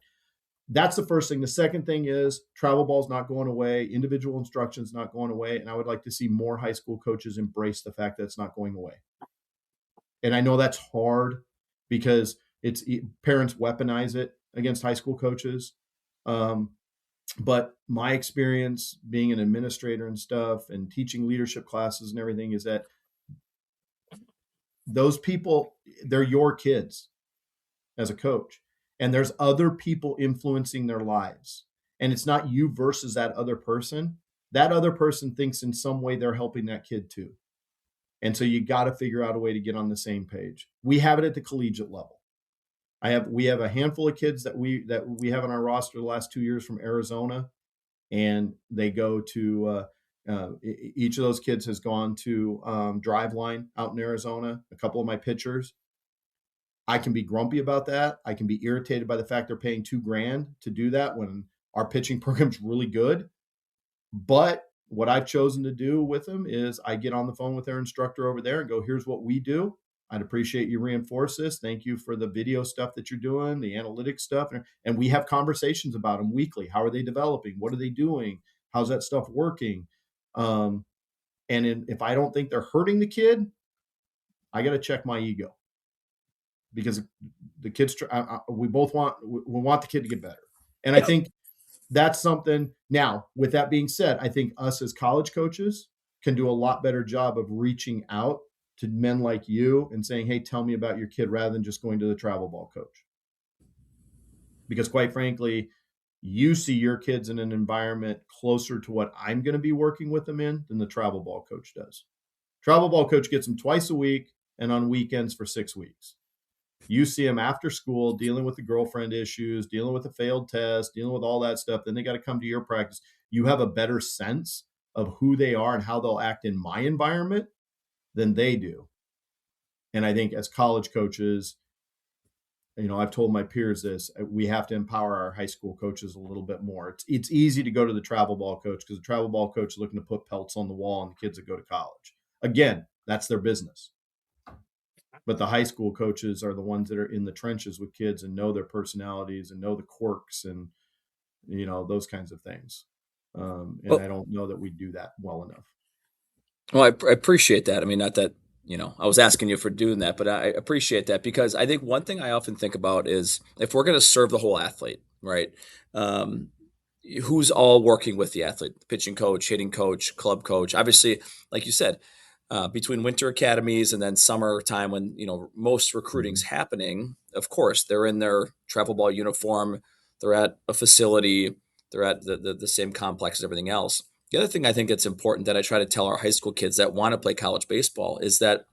that's the first thing. The second thing is travel ball's not going away. Individual instruction's not going away. And I would like to see more high school coaches embrace the fact that it's not going away. And I know that's hard because parents weaponize it against high school coaches. But my experience being an administrator and stuff and teaching leadership classes and everything is that those people, they're your kids as a coach. And there's other people influencing their lives. And it's not you versus that other person. That other person thinks in some way they're helping that kid too. And so you got to figure out a way to get on the same page. We have it at the collegiate level. We have a handful of kids that we have on our roster the last 2 years from Arizona, and they go to each of those kids has gone to Driveline out in Arizona. A couple of my pitchers. I can be grumpy about that. I can be irritated by the fact they're paying $2,000 to do that when our pitching program's really good. But what I've chosen to do with them is I get on the phone with their instructor over there and go, here's what we do. I'd appreciate you reinforce this. Thank you for the video stuff that you're doing, the analytics stuff. And we have conversations about them weekly. How are they developing? What are they doing? How's that stuff working? If I don't think they're hurting the kid, I got to check my ego. Because the kids, we want the kid to get better. And I think that's something. Now, with that being said, I think us as college coaches can do a lot better job of reaching out to men like you and saying, hey, tell me about your kid, rather than just going to the travel ball coach. Because quite frankly, you see your kids in an environment closer to what I'm going to be working with them in than the travel ball coach does. Travel ball coach gets them twice a week and on weekends for 6 weeks. You see them after school dealing with the girlfriend issues, dealing with a failed test, dealing with all that stuff. Then they got to come to your practice. You have a better sense of who they are and how they'll act in my environment than they do. And I think as college coaches, I've told my peers this, we have to empower our high school coaches a little bit more. It's easy to go to the travel ball coach because the travel ball coach is looking to put pelts on the wall on the kids that go to college. Again, that's their business. But the high school coaches are the ones that are in the trenches with kids and know their personalities and know the quirks and, those kinds of things. I don't know that we do that well enough. Well, I appreciate that. I mean, not that, I was asking you for doing that, but I appreciate that because I think one thing I often think about is if we're going to serve the whole athlete, right? Who's all working with the athlete, pitching coach, hitting coach, club coach, obviously, like you said, between winter academies and then summertime when, most recruiting's happening, of course, they're in their travel ball uniform. They're at a facility. They're at the same complex as everything else. The other thing I think that's important that I try to tell our high school kids that want to play college baseball is that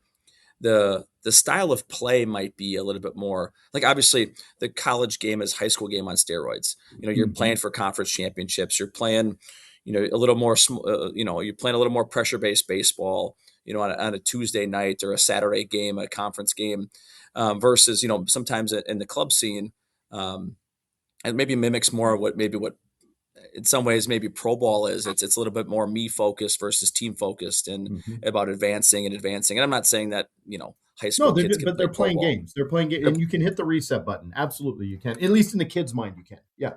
the style of play might be a little bit more like, obviously the college game is high school game on steroids. You're playing for conference championships. You're playing, a little more, you're playing a little more pressure-based baseball, on a Tuesday night or a Saturday game, a conference game, versus, sometimes in the club scene, and maybe mimics more what in some ways maybe pro ball is. It's a little bit more me focused versus team focused and about advancing. And I'm not saying that, high school kids can they're play playing pro ball. games. They're playing games, and you can hit the reset button. Absolutely, you can. At least in the kid's mind, you can. Yeah.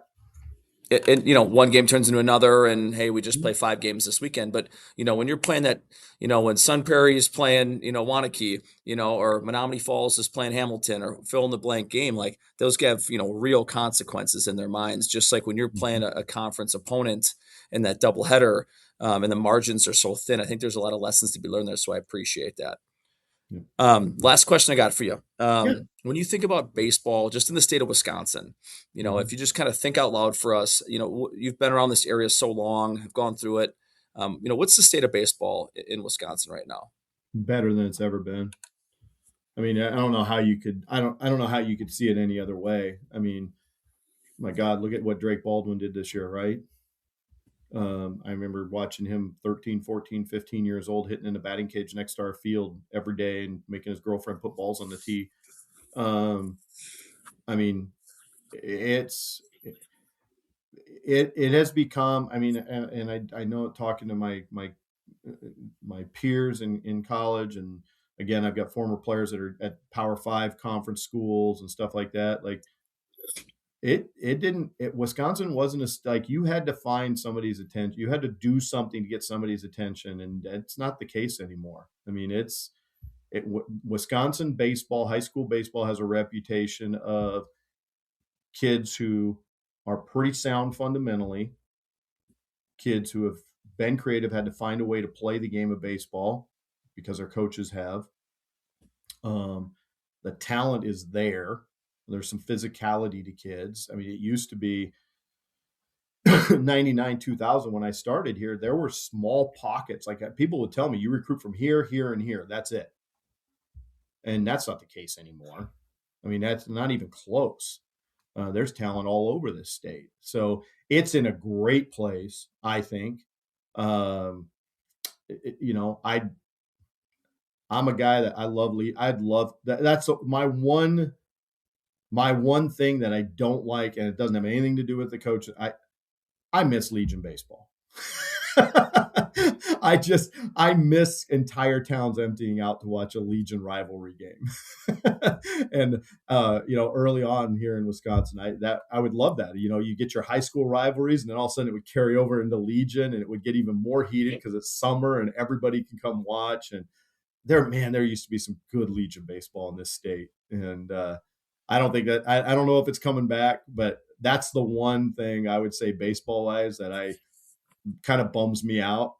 And one game turns into another, and hey, we just play 5 games this weekend. But when you're playing that, when Sun Prairie is playing, Wanakee, or Menominee Falls is playing Hamilton, or fill in the blank game, like those have real consequences in their minds. Just like when you're playing a conference opponent in that doubleheader, and the margins are so thin. I think there's a lot of lessons to be learned there. So I appreciate that. Last question I got for you. When you think about baseball, just in the state of Wisconsin, if you just kind of think out loud for us, you've been around this area so long, have gone through it. What's the state of baseball in Wisconsin right now? Better than it's ever been. I mean, I don't know how you could. I don't know how you could see it any other way. I mean, my God, look at what Drake Baldwin did this year, right? I remember watching him 13, 14, 15 years old, hitting in the batting cage next to our field every day and making his girlfriend put balls on the tee. I mean, it has become, I mean, and I know talking to my peers in college, and again, I've got former players that are at Power 5 conference schools and stuff like that. Like, Wisconsin wasn't like you had to find somebody's attention. You had to do something to get somebody's attention, and it's not the case anymore. I mean, Wisconsin baseball, high school baseball, has a reputation of kids who are pretty sound fundamentally, kids who have been creative, had to find a way to play the game of baseball because their coaches have. The talent is there. There's some physicality to kids. I mean, it used to be 99, 2000 when I started here, there were small pockets. Like people would tell me, you recruit from here, here, and here. That's it. And that's not the case anymore. I mean, that's not even close. There's talent all over this state. So it's in a great place, I think. I'm a guy that I love. I'd love that. That's my one thing that I don't like, and it doesn't have anything to do with the coach. I miss Legion baseball. I miss entire towns emptying out to watch a Legion rivalry game. And, early on here in Wisconsin, I would love that. You get your high school rivalries, and then all of a sudden it would carry over into Legion, and it would get even more heated because it's summer and everybody can come watch. And there used to be some good Legion baseball in this state. And, I don't think that I don't know if it's coming back, but that's the one thing I would say baseball wise that I kind of bums me out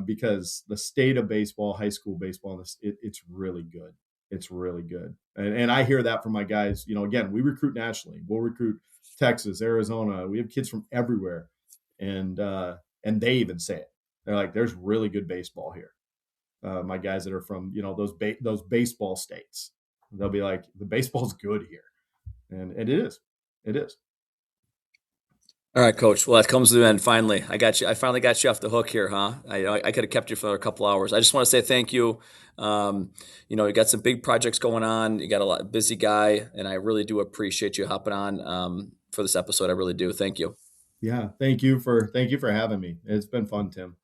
because the state of baseball, high school baseball, it's really good. It's really good. And I hear that from my guys. Again, we recruit nationally. We'll recruit Texas, Arizona. We have kids from everywhere. And they even say it. They're like, there's really good baseball here. My guys that are from, those baseball states. They'll be like, the baseball's good here. And it is. It is. All right, Coach. Well, that comes to the end. Finally, I got you. I finally got you off the hook here, huh? I could have kept you for a couple hours. I just want to say thank you. You got some big projects going on. You got a busy guy, and I really do appreciate you hopping on for this episode. I really do. Thank you. Yeah, thank you for having me. It's been fun, Tim.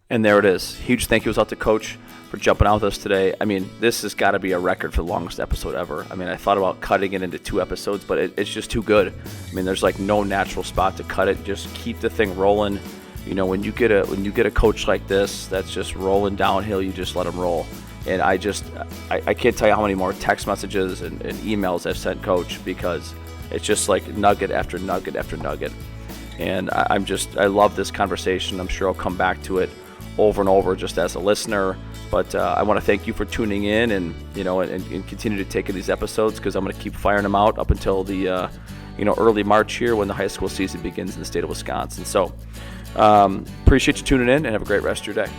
And there it is. Huge thank yous out to Coach for jumping out with us today. I mean, this has got to be a record for the longest episode ever. I mean, I thought about cutting it into 2 episodes, but it's just too good. I mean, there's like no natural spot to cut it. Just keep the thing rolling. When you get a coach like this that's just rolling downhill, you just let him roll. And I can't tell you how many more text messages and emails I've sent Coach because it's just like nugget after nugget after nugget. And I love this conversation. I'm sure I'll come back to it over and over just as a listener. But I want to thank you for tuning in and continue to take in these episodes because I'm going to keep firing them out up until the early March here when the high school season begins in the state of Wisconsin. So appreciate you tuning in and have a great rest of your day.